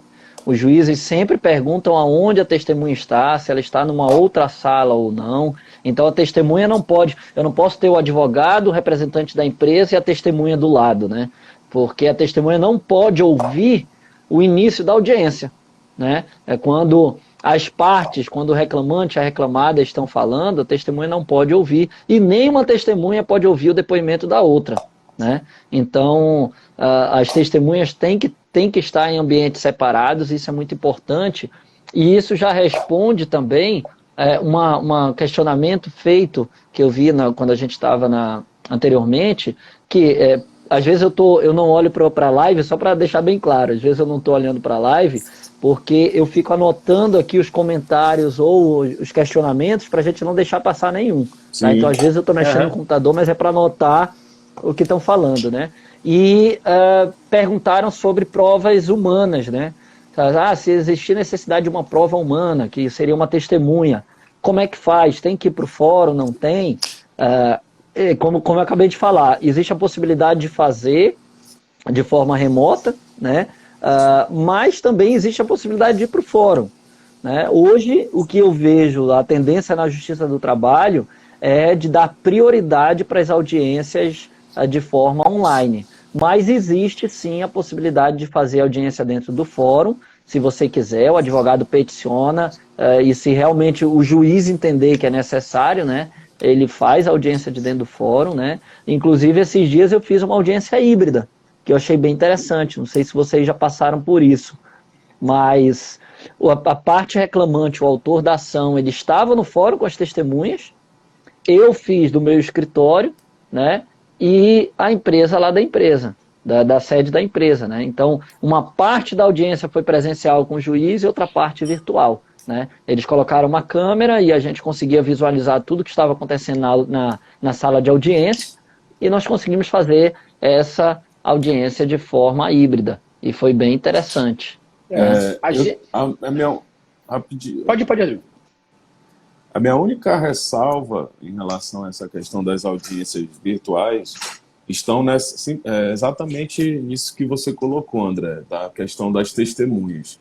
S1: Os juízes sempre perguntam aonde a testemunha está, se ela está numa outra sala ou não. Então a testemunha não pode, eu não posso ter o advogado, o representante da empresa e a testemunha do lado, né? Porque a testemunha não pode ouvir o início da audiência, né? É quando as partes, quando o reclamante e a reclamada estão falando, a testemunha não pode ouvir, e nenhuma testemunha pode ouvir o depoimento da outra, né? Então, as testemunhas têm que estar em ambientes separados, isso é muito importante, e isso já responde também questionamento feito, que eu vi quando a gente estava anteriormente, que às vezes eu não olho para a live, só para deixar bem claro, às vezes eu não estou olhando para a live, porque eu fico anotando aqui os comentários ou os questionamentos para a gente não deixar passar nenhum. Tá? Então, às vezes eu estou mexendo no computador, mas é para anotar o que estão falando, né? E perguntaram sobre provas humanas, né? Se existir necessidade de uma prova humana, que seria uma testemunha, como é que faz? Tem que ir para o fórum? Não tem? Como eu acabei de falar, existe a possibilidade de fazer de forma remota, né? Mas também existe a possibilidade de ir para o fórum, né? Hoje, o que eu vejo, a tendência na Justiça do Trabalho é de dar prioridade para as audiências de forma online. Mas existe sim a possibilidade de fazer audiência dentro do fórum, se você quiser, o advogado peticiona, e se realmente o juiz entender que é necessário, né, ele faz a audiência de dentro do fórum, né? Inclusive, esses dias eu fiz uma audiência híbrida, que eu achei bem interessante, não sei se vocês já passaram por isso, mas a parte reclamante, o autor da ação, ele estava no fórum com as testemunhas, eu fiz do meu escritório, né? E a empresa lá da empresa, da sede da empresa, né? Então, uma parte da audiência foi presencial com o juiz e outra parte virtual, né? Eles colocaram uma câmera e a gente conseguia visualizar tudo que estava acontecendo na sala de audiência e nós conseguimos fazer essa audiência de forma híbrida e foi bem interessante.
S2: Pode, Rodrigo.
S3: A minha única ressalva em relação a essa questão das audiências virtuais estão exatamente nisso que você colocou, André, da questão das testemunhas.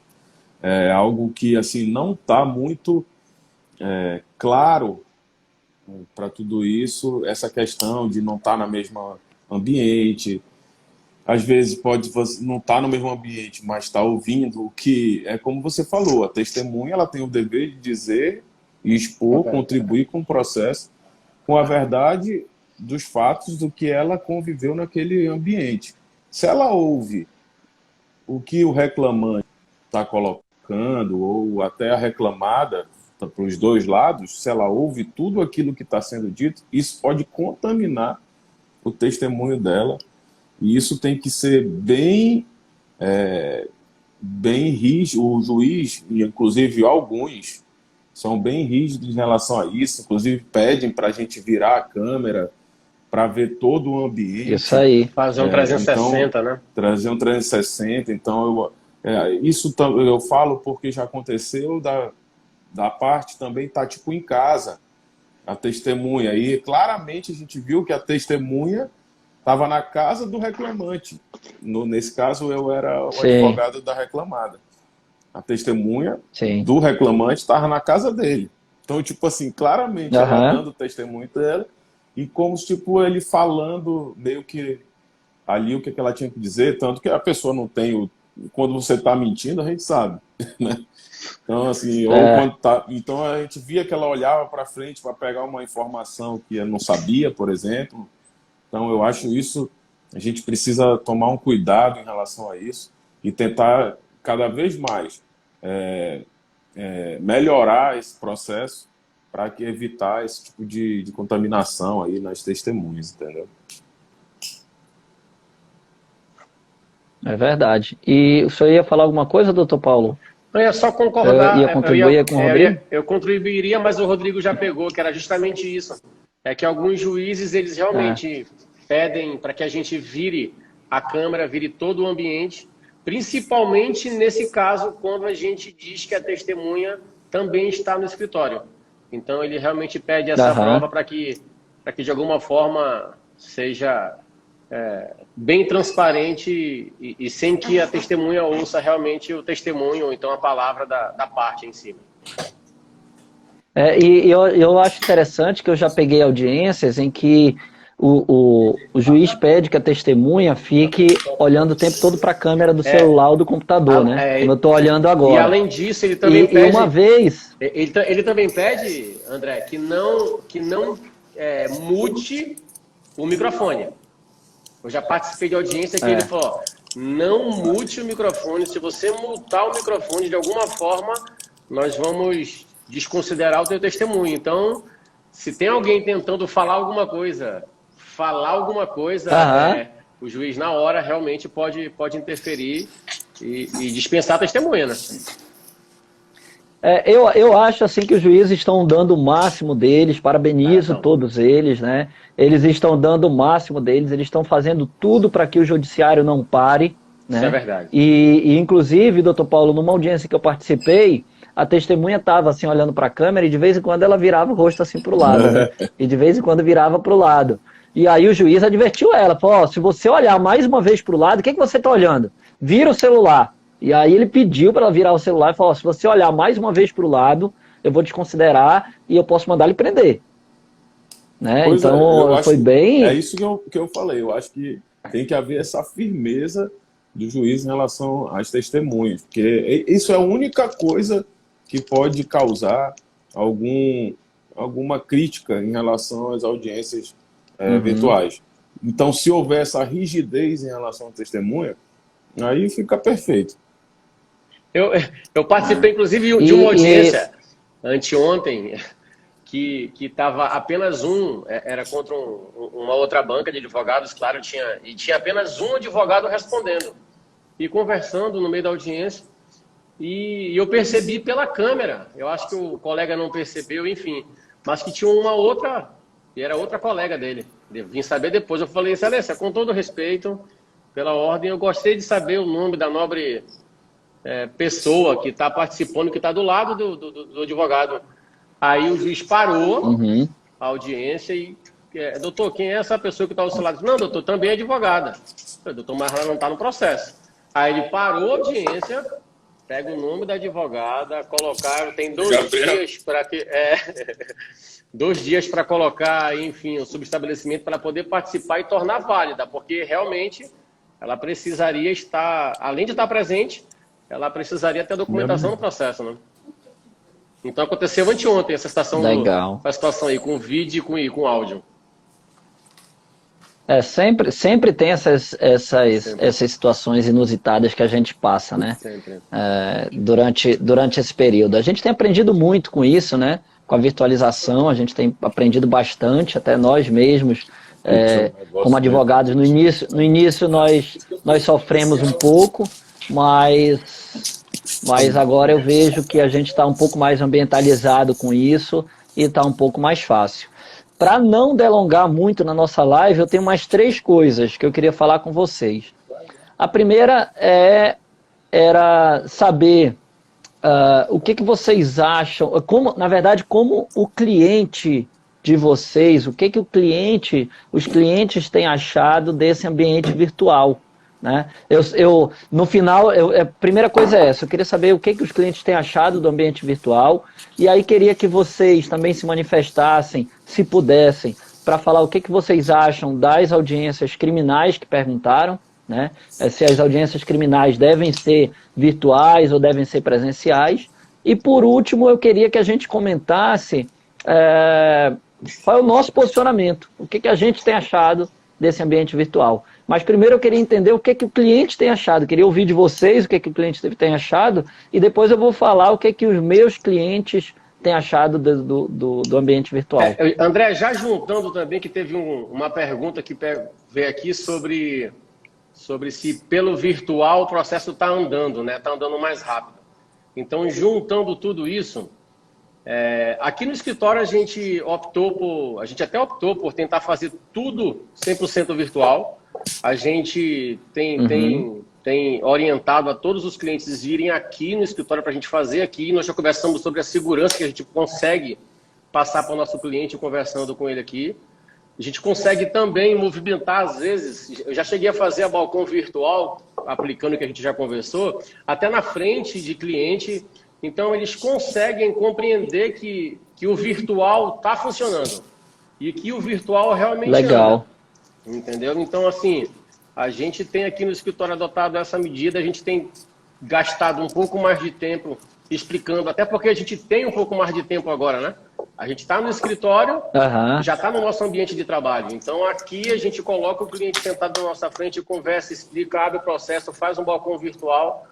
S3: É algo que assim, não está muito claro para tudo isso, essa questão de não estar no mesmo ambiente. Às vezes você não estar no mesmo ambiente, mas estar ouvindo o que é como você falou, a testemunha ela tem o dever de dizer e expor, contribuir com o processo, com a verdade dos fatos do que ela conviveu naquele ambiente. Se ela ouve o que o reclamante está colocando, ou até a reclamada, para os dois lados, se ela ouve tudo aquilo que está sendo dito, isso pode contaminar o testemunho dela, e isso tem que ser bem rígido. O juiz, e inclusive alguns, são bem rígidos em relação a isso, inclusive pedem para a gente virar a câmera para ver todo o ambiente.
S1: Isso aí.
S2: Fazer um 360, então, né?
S3: Trazer um 360. Então, isso eu falo porque já aconteceu da parte também tá tipo em casa, a testemunha. E claramente a gente viu que a testemunha estava na casa do reclamante. Nesse caso, eu era o advogado da reclamada. A testemunha do reclamante estava na casa dele. Então, tipo assim, claramente ela dando o testemunho dela e como, tipo, ele falando meio que ali o que ela tinha que dizer, tanto que a pessoa não tem quando você está mentindo, a gente sabe, né? Então, assim, então a gente via que ela olhava para frente para pegar uma informação que ela não sabia, por exemplo. Então, eu acho isso, a gente precisa tomar um cuidado em relação a isso e tentar cada vez mais melhorar esse processo para evitar esse tipo de contaminação aí nas testemunhas, entendeu?
S1: É verdade. E o senhor ia falar alguma coisa, doutor Paulo?
S2: Eu ia só concordar.
S1: Ia contribuir com o Rodrigo?
S2: Eu contribuiria, mas o Rodrigo já pegou, que era justamente isso. É que alguns juízes, eles realmente pedem para que a gente vire a câmera, vire todo o ambiente, principalmente nesse caso, quando a gente diz que a testemunha também está no escritório. Então, ele realmente pede essa prova para que de alguma forma seja bem transparente e sem que a testemunha ouça realmente o testemunho ou então a palavra da parte em si.
S1: E eu acho interessante que eu já peguei audiências em que o juiz pede que a testemunha fique olhando o tempo todo para a câmera do celular ou do computador, né? Como eu estou olhando agora.
S2: E além disso, ele também pede...
S1: E uma vez...
S2: Ele também pede, André, que não mute o microfone. Eu já participei de audiência que ele falou, ó, não mute o microfone. Se você mutar o microfone de alguma forma, nós vamos desconsiderar o teu testemunho. Então, se tem alguém tentando falar alguma coisa, o juiz na hora realmente pode interferir e dispensar a testemunha, né?
S1: Eu acho assim que os juízes estão dando o máximo deles, parabenizo todos eles, né? Eles estão dando o máximo deles, eles estão fazendo tudo para que o judiciário não pare, né?
S2: Isso é verdade.
S1: E inclusive, doutor Paulo, numa audiência que eu participei, a testemunha estava assim olhando para a câmera e de vez em quando ela virava o rosto assim para o lado, né? E de vez em quando virava para o lado. E aí o juiz advertiu ela, falou, se você olhar mais uma vez para o lado, o que você está olhando? Vira o celular. E aí ele pediu para ela virar o celular e falou, se você olhar mais uma vez para o lado, eu vou desconsiderar e eu posso mandar ele prender. Né? Então foi bem...
S3: É isso que eu falei, eu acho que tem que haver essa firmeza do juiz em relação às testemunhas, porque isso é a única coisa que pode causar alguma crítica em relação às audiências virtuais. Então, se houver essa rigidez em relação à testemunha, aí fica perfeito.
S2: Eu participei, inclusive, de uma audiência anteontem, que estava apenas era contra uma outra banca de advogados, claro, tinha apenas um advogado respondendo e conversando no meio da audiência, e eu percebi pela câmera, eu acho que o colega não percebeu, enfim, mas que tinha uma outra, e era outra colega dele, vim saber depois, eu falei, excelência, com todo respeito, pela ordem, eu gostaria de saber o nome da nobre pessoa que está participando, que está do lado do advogado. Aí o juiz parou a audiência e, doutor, quem é essa pessoa que está ao seu lado? Não, doutor, também é advogada. Doutor, mas ela não está no processo. Aí ele parou a audiência, pega o nome da advogada, colocaram, tem 2 dias para que... 2 dias para colocar, enfim, o subestabelecimento para poder participar e tornar válida, porque realmente ela precisaria estar, além de estar presente, ela precisaria ter a documentação no processo, né? Então aconteceu anteontem essa situação, essa situação aí, com vídeo e com áudio.
S1: Sempre tem essas situações inusitadas que a gente passa, né? Durante esse período. A gente tem aprendido muito com isso, né? Com a virtualização, a gente tem aprendido bastante, até nós mesmos, como advogados. No início nós sofremos um pouco, mas agora eu vejo que a gente está um pouco mais ambientalizado com isso e está um pouco mais fácil. Para não delongar muito na nossa live, eu tenho mais 3 coisas que eu queria falar com vocês. A primeira era saber o que vocês acham, na verdade, como o cliente de vocês, o que os clientes têm achado desse ambiente virtual. Né? No final, a primeira coisa é essa, eu queria saber o que os clientes têm achado do ambiente virtual, e aí queria que vocês também se manifestassem, se pudessem, para falar o que vocês acham das audiências criminais que perguntaram, né? Se as audiências criminais devem ser virtuais ou devem ser presenciais, e por último eu queria que a gente comentasse qual é o nosso posicionamento, o que a gente tem achado desse ambiente virtual. Mas primeiro eu queria entender o que o cliente tem achado. Queria ouvir de vocês o que o cliente tem achado e depois eu vou falar o que os meus clientes têm achado do ambiente virtual.
S2: André, já juntando também que teve uma pergunta que veio aqui sobre se pelo virtual o processo está andando, né? Está andando mais rápido. Então, juntando tudo isso, aqui no escritório a gente até optou por tentar fazer tudo 100% virtual. A gente tem orientado a todos os clientes irem aqui no escritório para a gente fazer aqui. Nós já conversamos sobre a segurança que a gente consegue passar para o nosso cliente conversando com ele aqui. A gente consegue também movimentar, às vezes, eu já cheguei a fazer a balcão virtual, aplicando o que a gente já conversou, até na frente de cliente. Então, eles conseguem compreender que o virtual está funcionando. e que o virtual realmente anda.
S1: Legal.
S2: Entendeu? Então, assim, a gente tem aqui no escritório adotado essa medida, a gente tem gastado um pouco mais de tempo explicando, até porque a gente tem um pouco mais de tempo agora, né? A gente está no escritório,
S1: Aham.
S2: já está no nosso ambiente de trabalho. Então, aqui a gente coloca o cliente sentado na nossa frente, conversa, explica, abre o processo, faz um balcão virtual.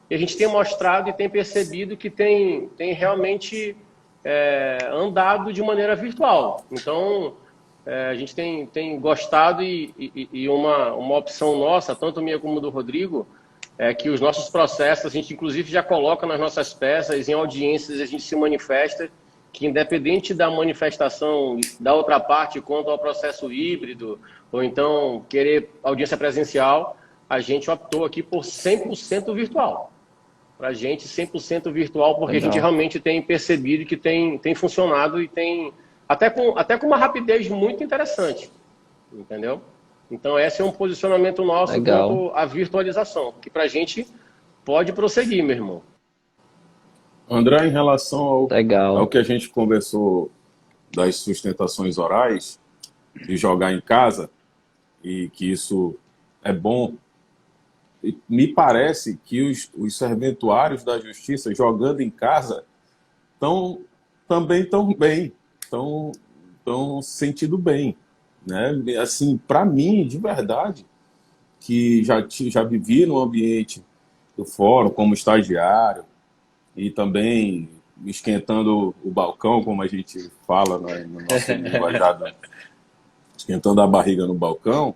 S2: E a gente tem mostrado e tem percebido que tem realmente andado de maneira virtual. Então, a gente tem gostado e uma opção nossa, tanto minha como do Rodrigo, é que os nossos processos, a gente inclusive já coloca nas nossas peças, em audiências a gente se manifesta, que independente da manifestação da outra parte quanto ao processo híbrido, ou então querer audiência presencial, a gente optou aqui por 100% virtual. Para a gente, 100% virtual, porque
S1: Legal.
S2: a gente realmente tem percebido que tem funcionado e tem até com uma rapidez muito interessante, entendeu? Então, esse é um posicionamento nosso
S1: Legal.
S2: quanto à virtualização, que para a gente pode prosseguir, meu irmão.
S3: André, em relação ao
S1: Legal.
S3: que a gente conversou das sustentações orais, de jogar em casa, e que isso é bom, e me parece que os serventuários da justiça jogando em casa também estão bem, estão sentindo bem, né? Assim, para mim, de verdade, que já vivi no ambiente do fórum como estagiário e também esquentando o balcão, como a gente fala no nosso linguajar, esquentando a barriga no balcão.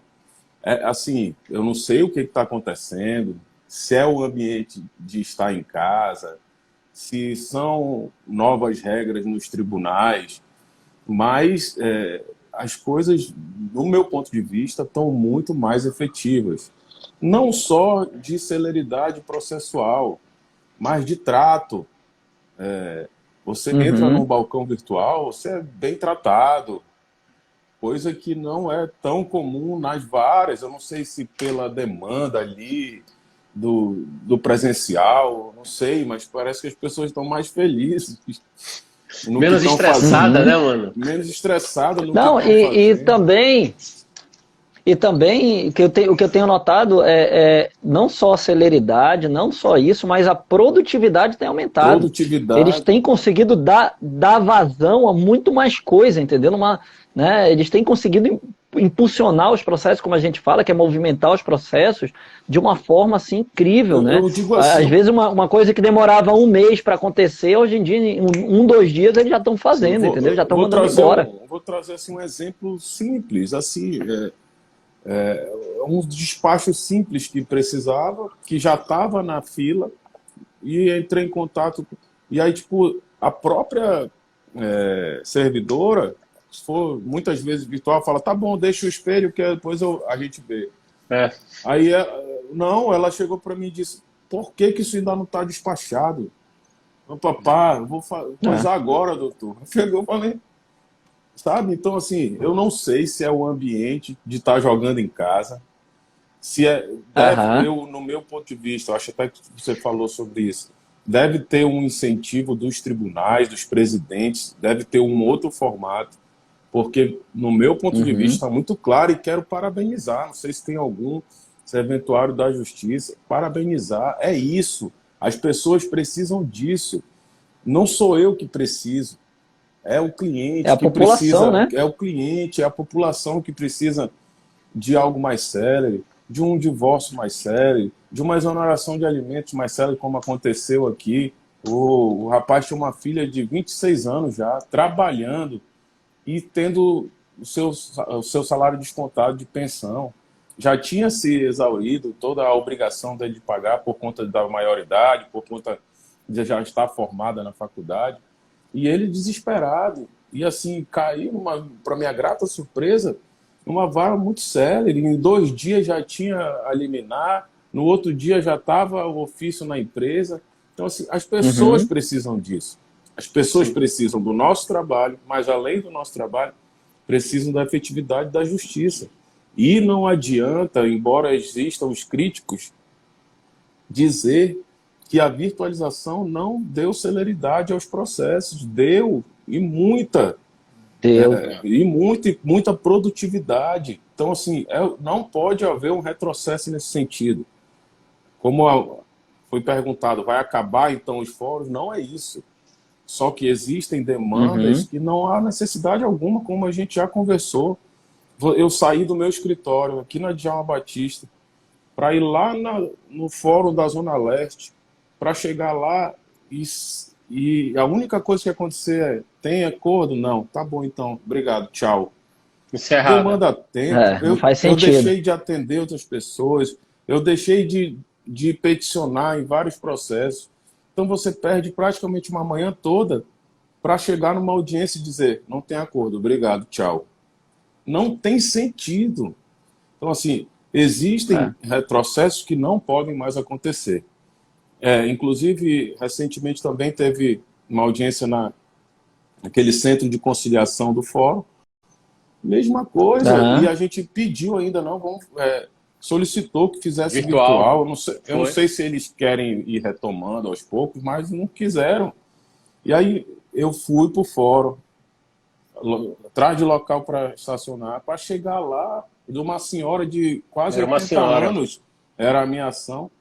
S3: Assim, eu não sei o que está acontecendo, se é o ambiente de estar em casa, se são novas regras nos tribunais, mas as coisas, do meu ponto de vista, estão muito mais efetivas. Não só de celeridade processual, mas de trato. Você entra num balcão virtual, você é bem tratado, coisa que não é tão comum nas varas. Eu não sei se pela demanda ali do presencial, não sei, mas parece que as pessoas estão mais felizes no
S2: Menos
S3: que estão
S2: estressada,
S3: fazendo,
S2: né, mano?
S3: menos estressadas no
S1: Não,
S3: que estão
S1: e
S3: fazendo.
S1: também o que eu tenho notado é não só a celeridade, não só isso, mas a produtividade tem aumentado. Eles
S3: Produtividade.
S1: têm conseguido dar vazão a muito mais coisa, entendeu? Né, eles têm conseguido impulsionar os processos, como a gente fala, que é movimentar os processos de uma forma assim incrível, né?
S3: Eu digo
S1: Às
S3: assim,
S1: vezes uma coisa que demorava um mês para acontecer, hoje em dia, em 2 dias, eles já estão fazendo, entendeu? Já estão mandando embora.
S3: vou trazer assim, um exemplo simples, assim, um despacho simples que precisava, que já estava na fila, e entrei em contato. E aí, tipo, a própria servidora, se for muitas vezes virtual, fala, tá bom, deixa o espelho que depois a gente vê. Aí, não, ela chegou para mim e disse, por que isso ainda não está despachado? Meu papá, eu vou coisar agora, doutor. Chegou, eu falei, sabe? Então, assim, eu não sei se é o ambiente de estar jogando em casa, se
S1: Aham.
S3: no meu ponto de vista, eu acho até que você falou sobre isso, deve ter um incentivo dos tribunais, dos presidentes, deve ter um outro formato, porque no meu ponto de vista está muito claro e quero parabenizar, não sei se tem algum serventuário da justiça, parabenizar, é isso, as pessoas precisam disso, não sou eu que preciso, é o
S1: É
S3: cliente
S1: a
S3: que
S1: população,
S3: precisa,
S1: né?
S3: é o cliente, é a população que precisa de algo mais sério, de um divórcio mais sério, de uma exoneração de alimentos mais séria, como aconteceu aqui. O rapaz tinha uma filha de 26 anos já, trabalhando e tendo o seu salário descontado de pensão. Já tinha se exaurido toda a obrigação dele de pagar por conta da maioridade, por conta de já estar formada na faculdade. E ele desesperado. E assim, caiu, para minha grata surpresa, numa vara muito séria. Ele, em 2 dias já tinha a liminar, no outro dia já estava o ofício na empresa. Então, assim, as pessoas
S1: Uhum.
S3: precisam disso. As pessoas precisam do nosso trabalho, mas além do nosso trabalho, precisam da efetividade da justiça. E não adianta, embora existam os críticos, dizer que a virtualização não deu celeridade aos processos. Deu, e muita. E muita produtividade. Então, assim, não pode haver um retrocesso nesse sentido. Como foi perguntado, vai acabar então os fóruns? Não é isso. Só que existem demandas que não há necessidade alguma, como a gente já conversou. Eu saí do meu escritório aqui na Djalma Batista para ir lá no fórum da Zona Leste, para chegar lá e a única coisa que acontecer é: tem acordo? Não. Tá bom então, obrigado, tchau.
S2: Encerrado.
S3: Demanda tempo.
S1: Não faz
S3: eu
S1: sentido.
S3: deixei de atender outras pessoas, eu deixei de peticionar em vários processos. Então você perde praticamente uma manhã toda para chegar numa audiência e dizer: não tem acordo, obrigado, tchau. Não tem sentido. Então, assim, existem retrocessos que não podem mais acontecer. Inclusive, recentemente também teve uma audiência naquele centro de conciliação do fórum. Mesma coisa. E a gente pediu ainda, solicitou que fizesse virtual. Eu não sei se eles querem ir retomando aos poucos, mas não quiseram. E aí eu fui para o fórum, atrás de local para estacionar, para chegar lá, de uma senhora de quase 80 anos, era a minha ação,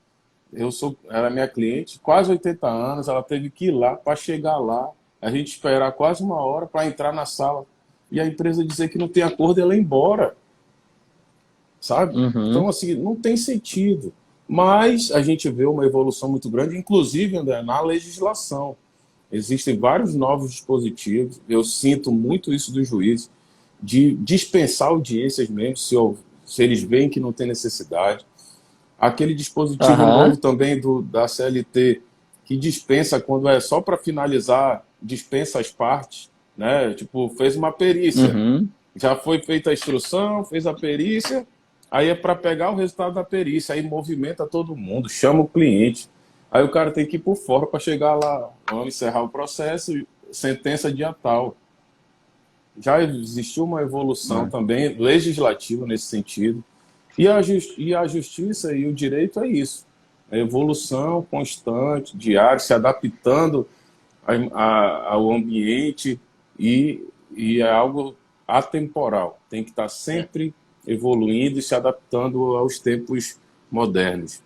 S3: era minha cliente, quase 80 anos, ela teve que ir lá, para chegar lá, a gente esperar quase uma hora para entrar na sala, e a empresa dizer que não tem acordo e ela ir embora. Sabe? Então, assim, não tem sentido. Mas a gente vê uma evolução muito grande, inclusive, André, na legislação. Existem vários novos dispositivos, eu sinto muito isso dos juízes, de dispensar audiências mesmo, se eles veem que não tem necessidade. Aquele dispositivo novo também da CLT, que dispensa quando é só para finalizar, dispensa as partes, né? Tipo, fez uma perícia, já foi feita a instrução, fez a perícia, aí é para pegar o resultado da perícia, aí movimenta todo mundo, chama o cliente. Aí o cara tem que ir por fora para chegar lá, vamos encerrar o processo, sentença dia tal. Já existiu uma evolução também legislativa nesse sentido. E a justiça e o direito é isso. É evolução constante, diária, se adaptando ao ambiente e é algo atemporal. Tem que estar sempre evoluindo e se adaptando aos tempos modernos.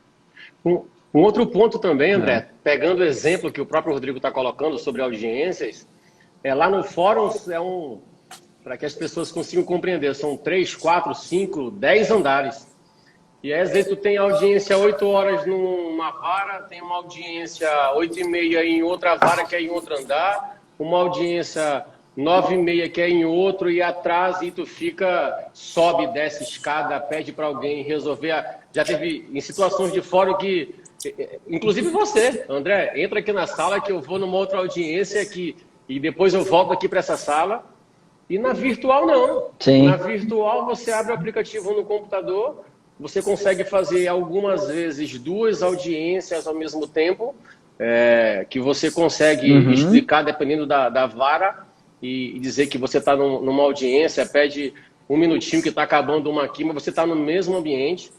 S2: Um outro ponto também, André, pegando o exemplo que o próprio Rodrigo está colocando sobre audiências, lá no fórum para que as pessoas consigam compreender, são 3, 4, 5, 10 andares. E às vezes tu tem audiência 8 horas numa vara, tem uma audiência 8h30 em outra vara que é em outro andar, uma audiência 9h30 que é em outro e atrás e tu sobe, desce escada, pede para alguém resolver. Já teve em situações de fórum que, inclusive você, André, entra aqui na sala que eu vou numa outra audiência e depois eu volto aqui para essa sala. E na virtual não.
S1: Sim.
S2: Na virtual você abre o aplicativo no computador, você consegue fazer algumas vezes 2 audiências ao mesmo tempo, que você consegue explicar dependendo da vara e dizer que você está numa audiência, pede um minutinho que está acabando uma aqui, mas você está no mesmo ambiente.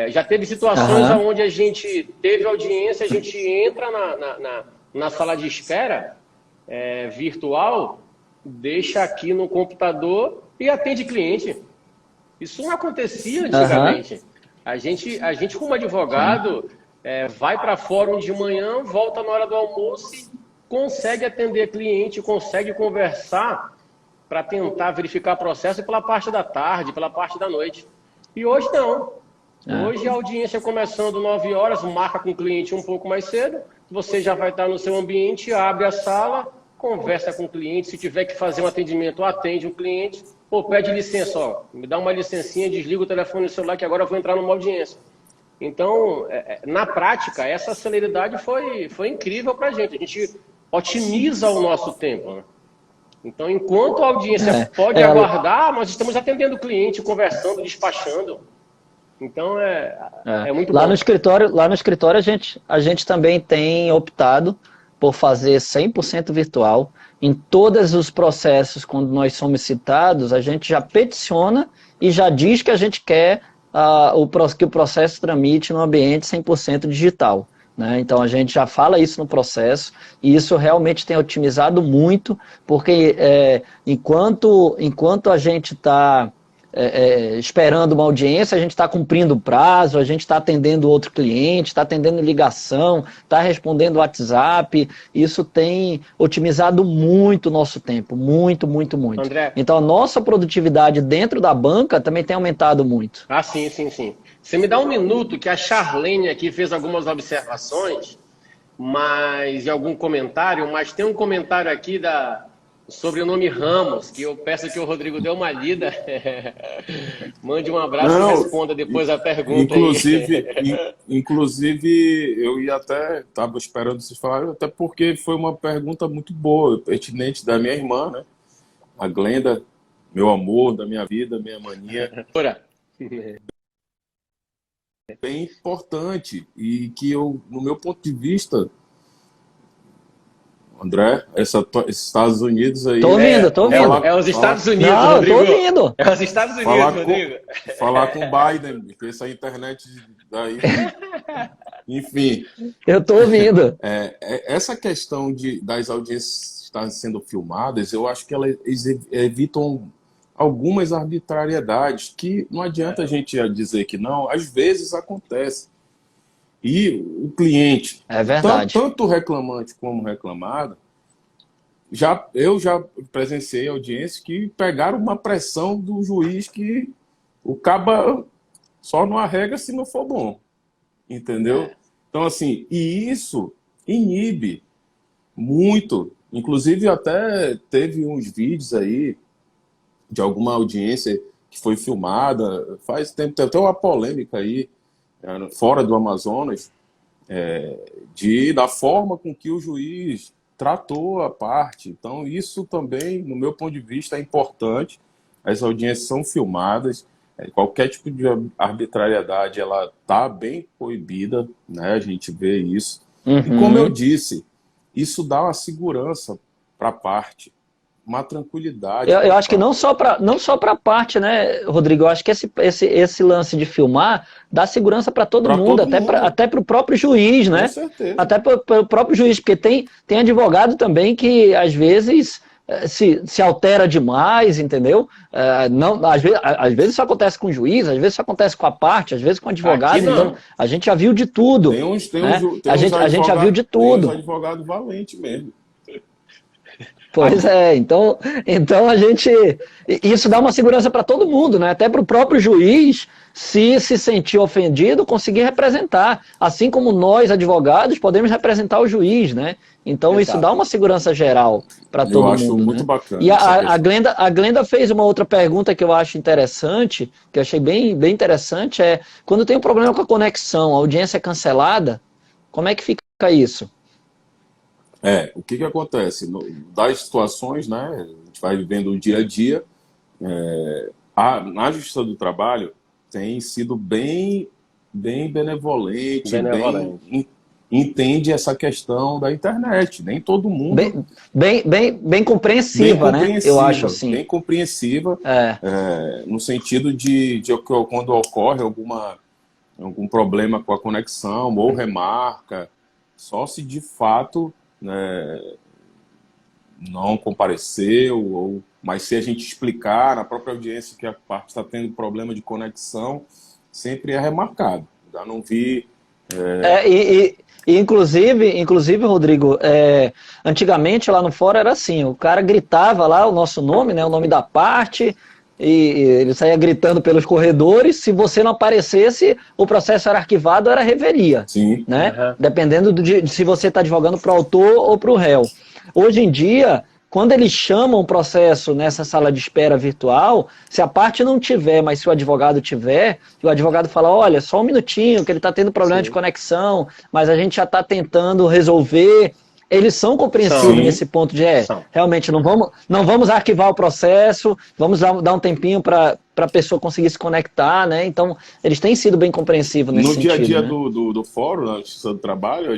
S2: Já teve situações onde a gente teve audiência, a gente entra na sala de espera virtual, deixa aqui no computador e atende cliente. Isso não acontecia antigamente. A gente como advogado, vai para fórum de manhã, volta na hora do almoço e consegue atender cliente, consegue conversar para tentar verificar processo pela parte da tarde, pela parte da noite. E hoje não. Hoje a audiência começando 9 horas, marca com o cliente um pouco mais cedo, você já vai estar no seu ambiente, abre a sala, conversa com o cliente, se tiver que fazer um atendimento, atende o cliente, ou pede licença, me dá uma licencinha, desliga o telefone do celular que agora eu vou entrar numa audiência. Então, na prática, essa celeridade foi incrível para a gente otimiza o nosso tempo, né? Então, enquanto a audiência pode aguardar, nós estamos atendendo o cliente, conversando, despachando. Então, muito
S1: lá
S2: bom.
S1: Lá no escritório a gente também tem optado por fazer 100% virtual. Em todos os processos, quando nós somos citados, a gente já peticiona e já diz que a gente quer que o processo tramite no ambiente 100% digital. né? Então a gente já fala isso no processo e isso realmente tem otimizado muito, porque enquanto a gente está esperando uma audiência, a gente está cumprindo o prazo, a gente está atendendo outro cliente, está atendendo ligação, está respondendo WhatsApp. Isso tem otimizado muito o nosso tempo, muito, muito, muito.
S2: André.
S1: Então a nossa produtividade dentro da banca também tem aumentado muito.
S2: Ah, sim, sim, sim. Você me dá um minuto que a Charlene aqui fez algumas observações, mas em algum comentário, mas tem um comentário aqui sobre o nome Ramos, que eu peço que o Rodrigo dê uma lida. Mande um abraço e responda depois a pergunta.
S3: Inclusive, eu ia estava esperando vocês falarem, até porque foi uma pergunta muito boa, pertinente da minha irmã, né? A Glenda, meu amor, da minha vida, minha maninha. Bem importante e que no meu ponto de vista, André, esses Estados Unidos aí...
S1: Tô ouvindo.
S2: É os Estados Unidos,
S1: não,
S2: Rodrigo.
S1: Tô ouvindo.
S2: É os Estados Unidos, Rodrigo.
S3: Falar com o Biden, porque essa internet daí... Enfim.
S1: Eu tô ouvindo.
S3: Essa questão das audiências estarem sendo filmadas, eu acho que elas evitam algumas arbitrariedades que não adianta a gente dizer que não, às vezes acontece. E o cliente, tanto reclamante como reclamado, eu já presenciei audiências que pegaram uma pressão do juiz que o caba só não arrega se não for bom. Entendeu? Então, assim, e isso inibe muito. Inclusive, até teve uns vídeos aí de alguma audiência que foi filmada, faz tempo, tem até uma polêmica aí, fora do Amazonas, da forma com que o juiz tratou a parte. Então, isso também, no meu ponto de vista, é importante. As audiências são filmadas, qualquer tipo de arbitrariedade, ela está bem proibida, né? A gente vê isso.
S1: Uhum.
S3: E como eu disse, isso dá uma segurança para a parte, uma tranquilidade.
S1: Eu acho que não só para a parte, né, Rodrigo? Eu acho que esse lance de filmar dá segurança para todo mundo, até para o próprio juiz, né?
S3: Com certeza.
S1: Até para o próprio juiz, porque tem advogado também que às vezes se altera demais, entendeu? Às vezes isso acontece com o juiz, às vezes isso acontece com a parte, às vezes com o advogado. Então, a gente já viu de tudo. A gente já viu de tudo.
S3: Tem uns advogados valentes mesmo.
S1: Pois então a gente... Isso dá uma segurança para todo mundo, né? Até para o próprio juiz, se sentir ofendido, conseguir representar. Assim como nós, advogados, podemos representar o juiz, né? Então
S2: Exato.
S1: Isso dá uma segurança geral para todo mundo.
S3: Eu acho muito bacana.
S1: E a Glenda fez uma outra pergunta que eu acho interessante, que eu achei bem interessante, quando tem um problema com a conexão, a audiência é cancelada, como é que fica isso?
S3: O que acontece? Das situações, né, a gente vai vivendo o dia a dia, na Justiça do Trabalho tem sido bem benevolente. Entende essa questão da internet. Nem todo mundo...
S1: Bem compreensiva, né? Eu acho assim.
S3: Bem compreensiva, no sentido de quando ocorre algum problema com a conexão ou remarca, só se de fato... não compareceu, mas se a gente explicar na própria audiência que a parte está tendo problema de conexão, sempre é remarcado. Já não vi... Inclusive, Rodrigo, antigamente lá no fórum era assim, o cara gritava lá o nosso nome, né, o nome da parte, e ele saía gritando pelos corredores. Se você não aparecesse, o processo era arquivado, era revelia. Sim.
S1: Né? Uhum. Dependendo de se você está advogando para o autor ou para o réu. Hoje em dia, quando eles chamam o processo nessa sala de espera virtual, se a parte não tiver, mas se o advogado tiver, o advogado fala, olha, só um minutinho, que ele está tendo problema de conexão, mas a gente já está tentando resolver. Eles são compreensivos nesse ponto de realmente não vamos arquivar o processo, vamos dar um tempinho para a pessoa conseguir se conectar, né? Então, eles têm sido bem compreensivos nesse sentido.
S3: No dia a dia,
S1: né?
S3: do fórum, na Justiça do Trabalho,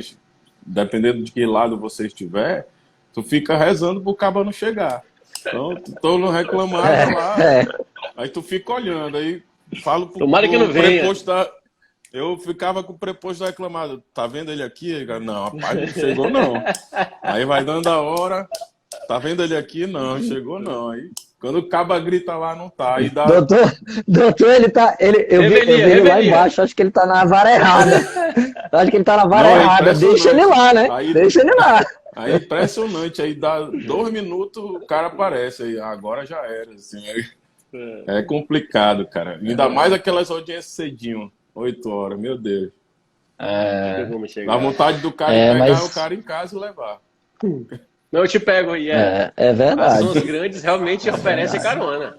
S3: dependendo de que lado você estiver, tu fica rezando pro cabo não chegar. Então, tô não reclamando lá, aí tu fica olhando, aí falo pro
S2: Tomara que não venha.
S3: Eu ficava com o preposto reclamado. Tá vendo ele aqui? Ele fala, não, rapaz, não chegou não. Aí vai dando a hora. Tá vendo ele aqui? Não, chegou não. Aí quando o caba grita lá, não tá. Aí dá...
S1: Doutor, ele tá. Eu vi ele lá embaixo, acho que ele tá na vara errada. Acho que ele tá na vara errada. Deixa ele lá, né? Deixa ele lá.
S3: Aí é impressionante. Aí dá 2 minutos, o cara aparece. Aí agora já era. Assim, é complicado, cara. Ainda mais aquelas audiências cedinho. 8 horas, meu Deus. Dá vontade do cara pegar o cara em casa e levar.
S2: Não, eu te pego aí.
S1: É verdade.
S2: As grandes realmente oferecem carona.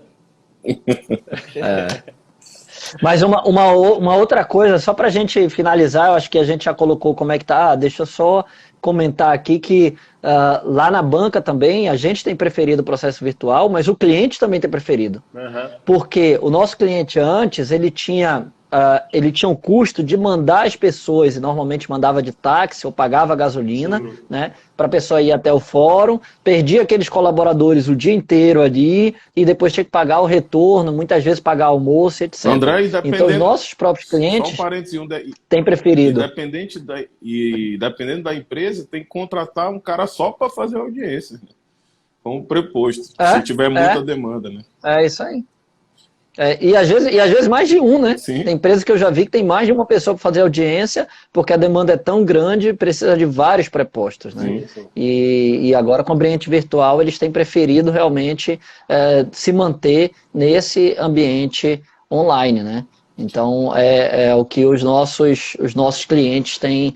S1: Mas uma outra coisa, só para a gente finalizar, eu acho que a gente já colocou como é que tá. Deixa eu só comentar aqui que lá na banca também a gente tem preferido o processo virtual, mas o cliente também tem preferido. Porque o nosso cliente antes, ele tinha um custo de mandar as pessoas, e normalmente mandava de táxi ou pagava gasolina, né, para a pessoa ir até o fórum, perdia aqueles colaboradores o dia inteiro ali e depois tinha que pagar o retorno, muitas vezes pagar almoço, etc.
S3: André,
S1: então os nossos próprios clientes têm preferido.
S3: Dependendo da empresa, tem que contratar um cara só para fazer a audiência, com preposto, se tiver muita demanda. Né?
S1: É isso aí. E às vezes mais de um, né?
S3: Sim.
S1: Tem empresas que eu já vi que tem mais de uma pessoa para fazer audiência, porque a demanda é tão grande, precisa de vários prepostos, né?
S2: Sim.
S1: E agora com o ambiente virtual eles têm preferido realmente se manter nesse ambiente online, né? Então é o que os nossos clientes têm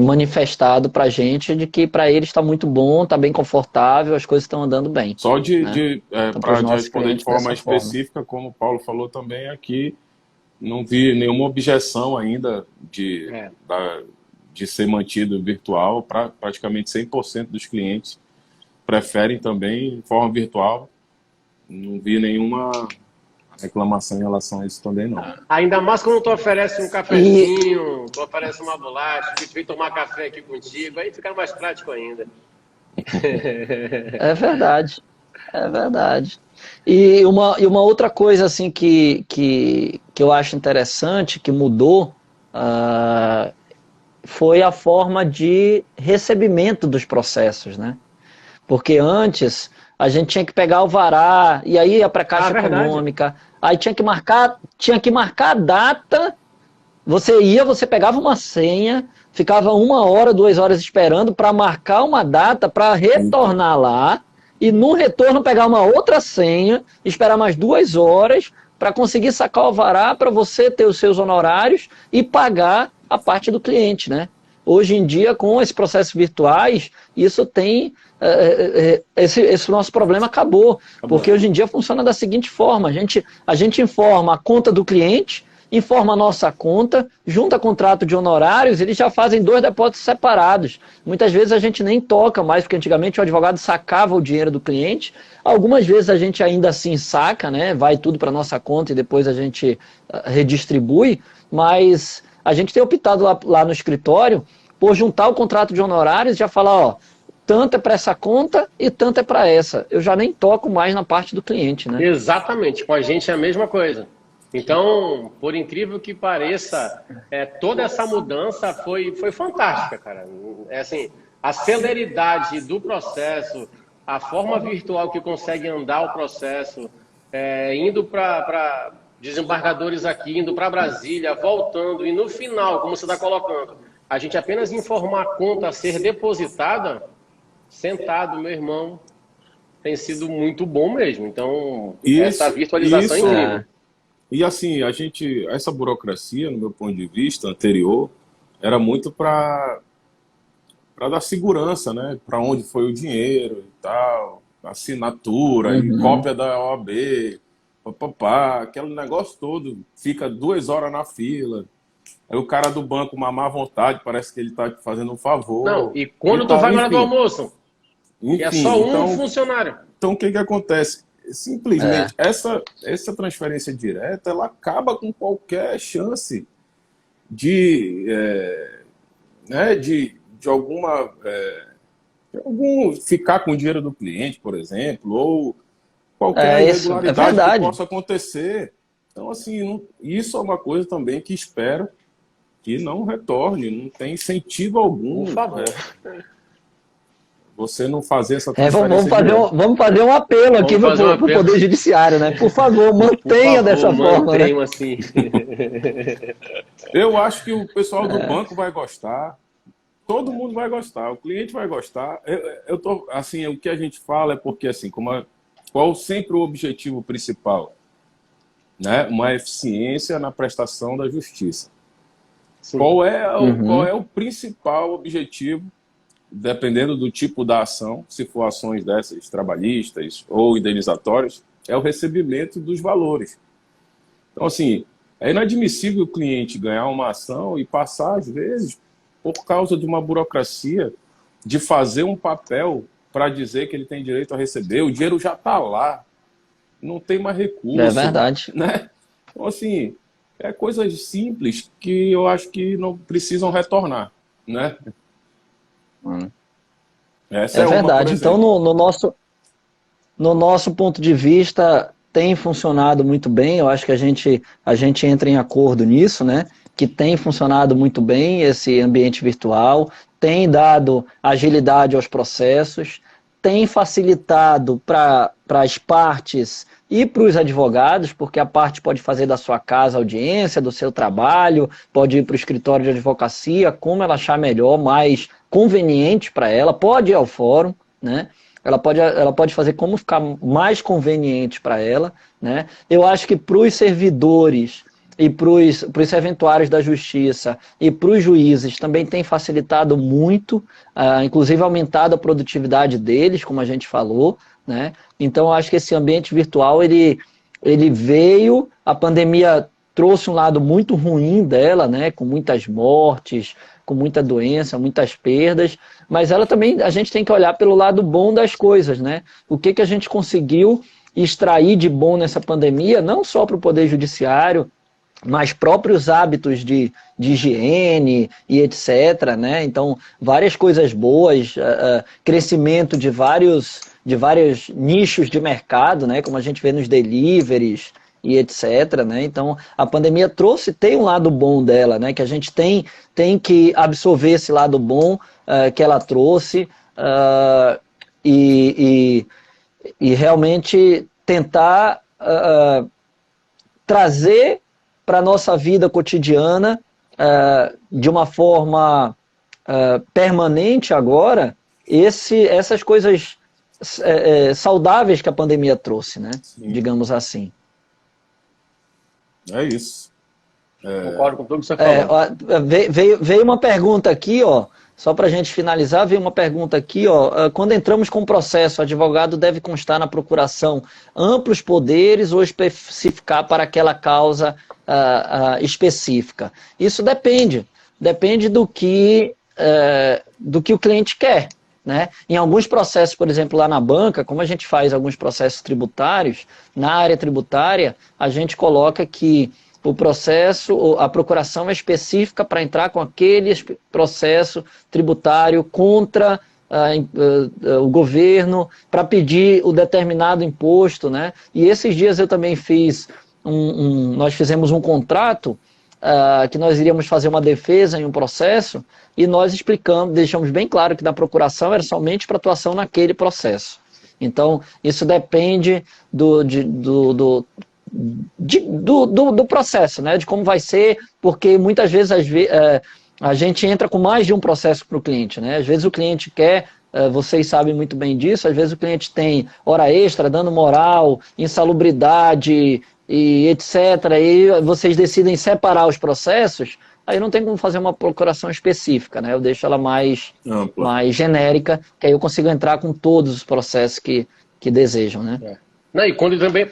S1: manifestado para a gente, de que para eles está muito bom, está bem confortável, as coisas estão andando bem.
S3: Só
S1: então,
S3: para responder de forma mais específica, como o Paulo falou também aqui, não vi nenhuma objeção ainda de ser mantido virtual. Praticamente 100% dos clientes preferem também forma virtual. Não vi nenhuma reclamação em relação a isso também, não.
S2: Ainda mais quando tu oferece um cafezinho, tu oferece uma bolacha, que vem tomar café aqui contigo, aí fica mais prático ainda.
S1: É verdade. E uma outra coisa assim que eu acho interessante, que mudou, foi a forma de recebimento dos processos, né? Porque antes a gente tinha que pegar o alvará, e aí ia para a Caixa Econômica, aí tinha que marcar a data, você pegava uma senha, ficava 1 hora, 2 horas esperando para marcar uma data, para retornar lá, e no retorno pegar uma outra senha, esperar mais 2 horas, para conseguir sacar o alvará, para você ter os seus honorários e pagar a parte do cliente, né? Hoje em dia, com esses processos virtuais, isso tem... esse nosso problema acabou. Porque hoje em dia funciona da seguinte forma: a gente informa a conta do cliente, informa a nossa conta, junta contrato de honorários, eles já fazem 2 depósitos separados. Muitas vezes a gente nem toca mais, porque antigamente o advogado sacava o dinheiro do cliente. Algumas vezes a gente ainda assim saca, né? Vai tudo para a nossa conta e depois a gente redistribui, mas a gente tem optado lá no escritório por juntar o contrato de honorários e já falar, ó, tanto é para essa conta e tanto é para essa. Eu já nem toco mais na parte do cliente, né?
S2: Exatamente, com a gente é a mesma coisa. Então, por incrível que pareça, toda essa mudança foi fantástica, cara. Assim, a celeridade do processo, a forma virtual que consegue andar o processo, indo para desembargadores aqui, indo para Brasília, voltando, e no final, como você está colocando, a gente apenas informar a conta a ser depositada, sentado, meu irmão, tem sido muito bom mesmo. Então, essa virtualização é incrível.
S3: E assim, essa burocracia, no meu ponto de vista anterior, era muito para dar segurança, né? Para onde foi o dinheiro e tal, assinatura, e cópia da OAB, aquele negócio todo, fica 2 horas na fila. Aí o cara do banco, uma má vontade, parece que ele está te fazendo um favor.
S2: Não, e quando tu vai na hora do almoço, é só um funcionário.
S3: Então o que acontece? Simplesmente, essa transferência direta, ela acaba com qualquer chance de algum ficar com o dinheiro do cliente, por exemplo, ou qualquer irregularidade que possa acontecer. Então, assim, isso é uma coisa também que espero que não retorne, não tem sentido algum.
S2: Por favor.
S3: Você não fazer essa
S1: Vamos fazer um apelo aqui para o Poder Judiciário, né? Por favor, mantenha dessa forma.
S2: Mantenham assim.
S3: Eu acho que o pessoal do banco vai gostar, todo mundo vai gostar, o cliente vai gostar. Assim, o que a gente fala é porque, assim, qual sempre o objetivo principal? Né? Uma eficiência na prestação da justiça. Qual é o principal objetivo, dependendo do tipo da ação, se for ações dessas trabalhistas ou indenizatórias, é o recebimento dos valores. Então, assim, é inadmissível o cliente ganhar uma ação e passar, às vezes, por causa de uma burocracia, de fazer um papel para dizer que ele tem direito a receber. O dinheiro já está lá, não tem mais recurso.
S1: É verdade.
S3: Né? Então, assim, é coisas simples que eu acho que não precisam retornar, né? Essa
S1: é verdade. Então, no nosso ponto de vista, tem funcionado muito bem. Eu acho que a gente entra em acordo nisso, né? Que tem funcionado muito bem esse ambiente virtual, tem dado agilidade aos processos, tem facilitado para as partes e para os advogados, porque a parte pode fazer da sua casa audiência, do seu trabalho, pode ir para o escritório de advocacia, como ela achar melhor, mais conveniente para ela, pode ir ao fórum, né? Ela pode fazer como ficar mais conveniente para ela, né? Eu acho que para os servidores e para os serventuários da justiça e para os juízes também tem facilitado muito, inclusive aumentado a produtividade deles, como a gente falou, né? Então, eu acho que esse ambiente virtual, ele veio, a pandemia trouxe um lado muito ruim dela, né? Com muitas mortes, com muita doença, muitas perdas, mas ela também, a gente tem que olhar pelo lado bom das coisas, né? O que a gente conseguiu extrair de bom nessa pandemia, não só para o Poder Judiciário, mas próprios hábitos de higiene e etc., né? Então, várias coisas boas, crescimento de vários nichos de mercado, né? Como a gente vê nos deliveries e etc., né? Então, a pandemia tem um lado bom dela, né? Que a gente tem que absorver esse lado bom que ela trouxe e realmente tentar trazer para a nossa vida cotidiana de uma forma permanente agora essas coisas saudáveis que a pandemia trouxe, né?
S3: Sim.
S1: Digamos assim.
S3: É isso.
S2: Concordo com tudo que você falou.
S1: Veio uma pergunta aqui, ó, só para a gente finalizar, veio uma pergunta aqui, ó, quando entramos com o processo, o advogado deve constar na procuração amplos poderes ou especificar para aquela causa específica? Isso depende do que o cliente quer, né? Em alguns processos, por exemplo, lá na banca, como a gente faz alguns processos tributários, na área tributária, a gente coloca que o processo, a procuração é específica para entrar com aquele processo tributário contra o governo, para pedir o determinado imposto, né? E esses dias eu também nós fizemos um contrato que nós iríamos fazer uma defesa em um processo e nós deixamos bem claro que na procuração era somente para atuação naquele processo. Então, isso depende do processo, né? De como vai ser, porque muitas vezes a gente entra com mais de um processo para o cliente, né? Às vezes o cliente quer, vocês sabem muito bem disso, às vezes o cliente tem hora extra, dano moral, insalubridade e etc. E vocês decidem separar os processos, aí não tem como fazer uma procuração específica, né? Eu deixo ela mais genérica, que aí eu consigo entrar com todos os processos que desejam, né?
S2: Não, e quando também,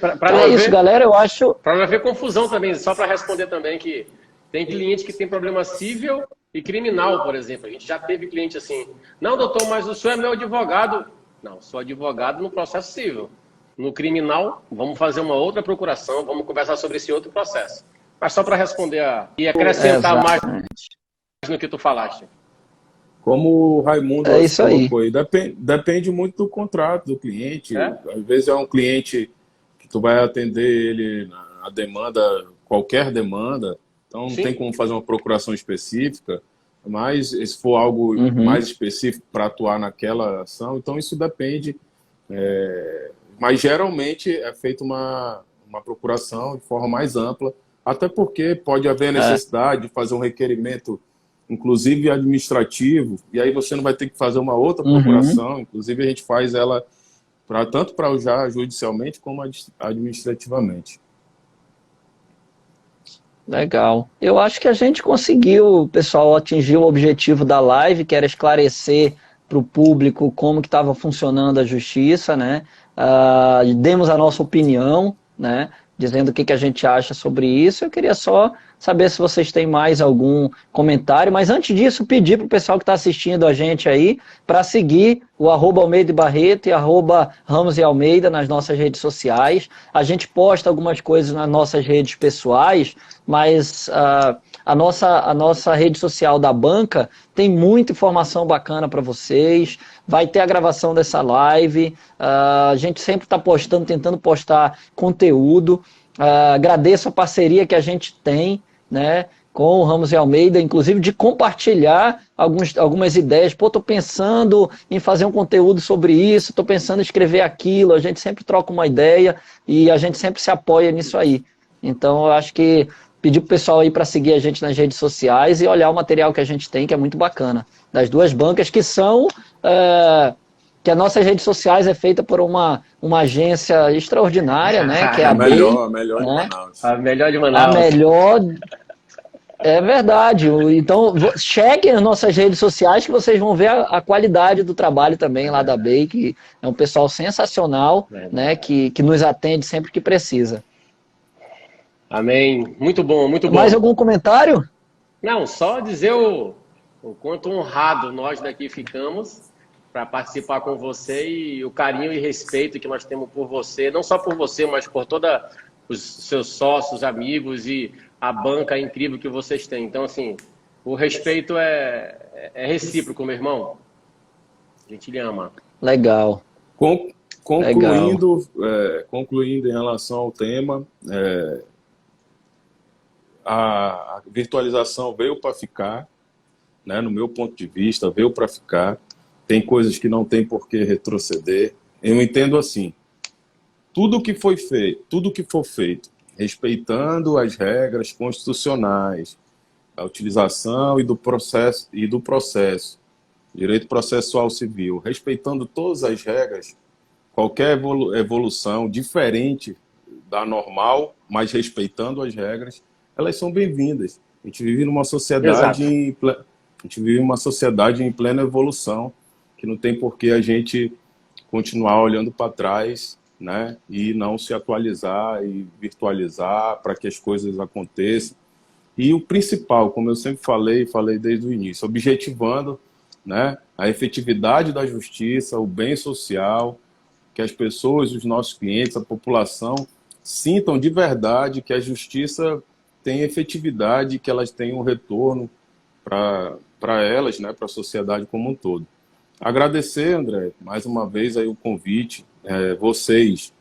S1: galera, eu acho...
S2: Para não haver confusão também, só para responder também que tem cliente que tem problema civil e criminal, por exemplo. A gente já teve cliente assim, não, doutor, mas o senhor é meu advogado. Não, sou advogado no processo civil. No criminal, vamos fazer uma outra procuração, vamos conversar sobre esse outro processo. Mas só para responder e acrescentar mais no que tu falaste.
S3: Como o Raimundo
S1: colocou
S3: aí, depende muito do contrato do cliente. Às vezes é um cliente que tu vai atender ele na demanda, qualquer demanda. Então, não
S2: Sim.
S3: tem como fazer uma procuração específica, mas se for algo mais específico para atuar naquela ação, então isso depende. Mas geralmente é feita uma procuração de forma mais ampla, até porque pode haver necessidade de fazer um requerimento, inclusive administrativo, e aí você não vai ter que fazer uma outra procuração, inclusive a gente faz ela tanto para já judicialmente como administrativamente.
S1: Legal. Eu acho que a gente conseguiu, pessoal, atingir o objetivo da live, que era esclarecer para o público como que estava funcionando a justiça, né? Demos a nossa opinião, né? Dizendo o que a gente acha sobre isso. Eu queria só saber se vocês têm mais algum comentário, mas antes disso, pedir para o pessoal que está assistindo a gente aí para seguir o @Almeida e Barreto e @Ramos e Almeida nas nossas redes sociais. A gente posta algumas coisas nas nossas redes pessoais, mas a nossa rede social da banca tem muita informação bacana para vocês. Vai ter a gravação dessa live. A gente sempre está postando, tentando postar conteúdo. Agradeço a parceria que a gente tem, né, com o Ramos e Almeida, inclusive de compartilhar algumas ideias. Pô, estou pensando em fazer um conteúdo sobre isso, estou pensando em escrever aquilo. A gente sempre troca uma ideia e a gente sempre se apoia nisso aí. Então, eu acho que pedir para o pessoal aí para seguir a gente nas redes sociais e olhar o material que a gente tem, que é muito bacana. Das duas bancas que são... que as nossas redes sociais é feita por uma agência extraordinária, né? Que é a
S3: melhor
S1: BEI,
S3: de
S1: né?
S3: Manaus.
S2: A melhor de
S1: A
S2: Manaus.
S1: melhor... É verdade. Então, chequem as nossas redes sociais que vocês vão ver a qualidade do trabalho também lá da BEI, que é um pessoal sensacional, né? Que nos atende sempre que precisa.
S2: Amém. Muito bom, muito bom.
S1: Mais algum comentário?
S2: Não, só dizer o quanto honrado nós daqui ficamos para participar com você e o carinho e respeito que nós temos por você, não só por você, mas por todos os seus sócios, amigos e a banca incrível que vocês têm. Então, assim, o respeito é recíproco, meu irmão. A gente lhe ama.
S1: Legal.
S3: Concluindo em relação ao tema, a virtualização veio para ficar, né, no meu ponto de vista, veio para ficar. Tem coisas que não tem por que retroceder. Eu entendo assim, tudo que foi feito, tudo que for feito, respeitando as regras constitucionais, a utilização e do processo, direito processual civil, respeitando todas as regras, qualquer evolução diferente da normal, mas respeitando as regras, elas são bem-vindas. A gente vive numa sociedade em plena evolução, que não tem por que a gente continuar olhando para trás, né, e não se atualizar e virtualizar para que as coisas aconteçam. E o principal, como eu sempre falei desde o início, objetivando, né, a efetividade da justiça, o bem social, que as pessoas, os nossos clientes, a população sintam de verdade que a justiça tem efetividade, que elas têm um retorno para elas, né, para a sociedade como um todo. Agradecer, André, mais uma vez aí o convite, vocês,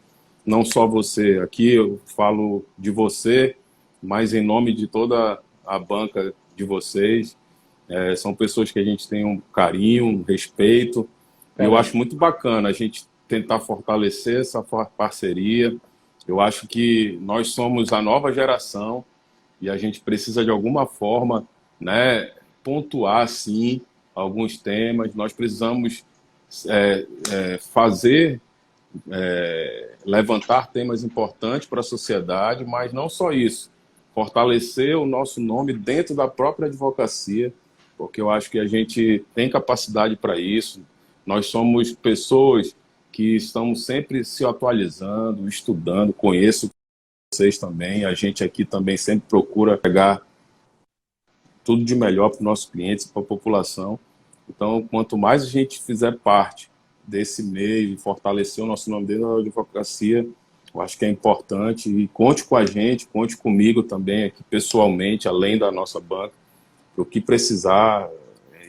S3: não só você, aqui eu falo de você, mas em nome de toda a banca de vocês, são pessoas que a gente tem um carinho, um respeito, e eu acho muito bacana a gente tentar fortalecer essa parceria. Eu acho que nós somos a nova geração e a gente precisa de alguma forma, né, pontuar, sim, alguns temas. Nós precisamos levantar temas importantes para a sociedade, mas não só isso, fortalecer o nosso nome dentro da própria advocacia, porque eu acho que a gente tem capacidade para isso. Nós somos pessoas que estamos sempre se atualizando, estudando, conheço vocês também, a gente aqui também sempre procura pegar tudo de melhor para os nossos clientes, para a população. Então, quanto mais a gente fizer parte desse meio e fortalecer o nosso nome dentro da advocacia, eu acho que é importante. E conte com a gente, conte comigo também aqui pessoalmente, além da nossa banca, para o que precisar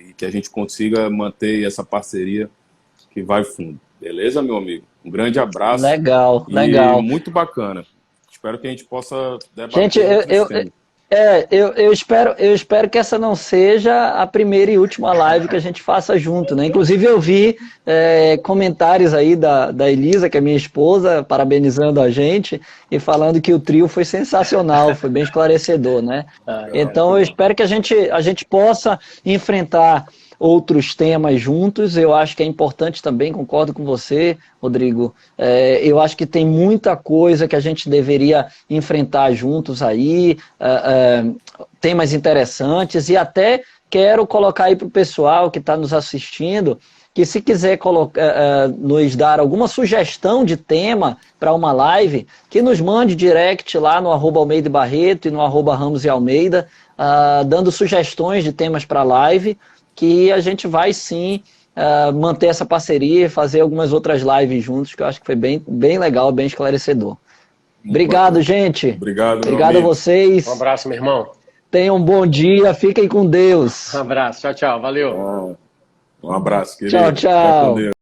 S3: e que a gente consiga manter essa parceria que vai fundo. Beleza, meu amigo? Um grande abraço.
S1: Legal,
S3: e
S1: legal.
S3: Muito bacana. Espero que a gente possa debater
S1: Gente,
S3: outros temas.
S1: Eu espero que essa não seja a primeira e última live que a gente faça junto, né? Inclusive eu vi comentários aí da Elisa, que é minha esposa, parabenizando a gente e falando que o trio foi sensacional, foi bem esclarecedor, né? Então eu espero que a gente possa enfrentar outros temas juntos. Eu acho que é importante também, concordo com você, Rodrigo. Eu acho que tem muita coisa que a gente deveria enfrentar juntos aí, temas interessantes, e até quero colocar aí para o pessoal que está nos assistindo, que se quiser nos dar alguma sugestão de tema para uma live, que nos mande direct lá no @Almeida Barreto e no @Ramos e Almeida, dando sugestões de temas para a live, que a gente vai sim manter essa parceria e fazer algumas outras lives juntos, que eu acho que foi bem, bem legal, bem esclarecedor. Obrigado, gente. Obrigado a vocês.
S2: Um abraço, meu irmão.
S1: Tenham um bom dia, fiquem com Deus.
S2: Um abraço, tchau, tchau, valeu.
S3: Um abraço, querido.
S1: Tchau, tchau.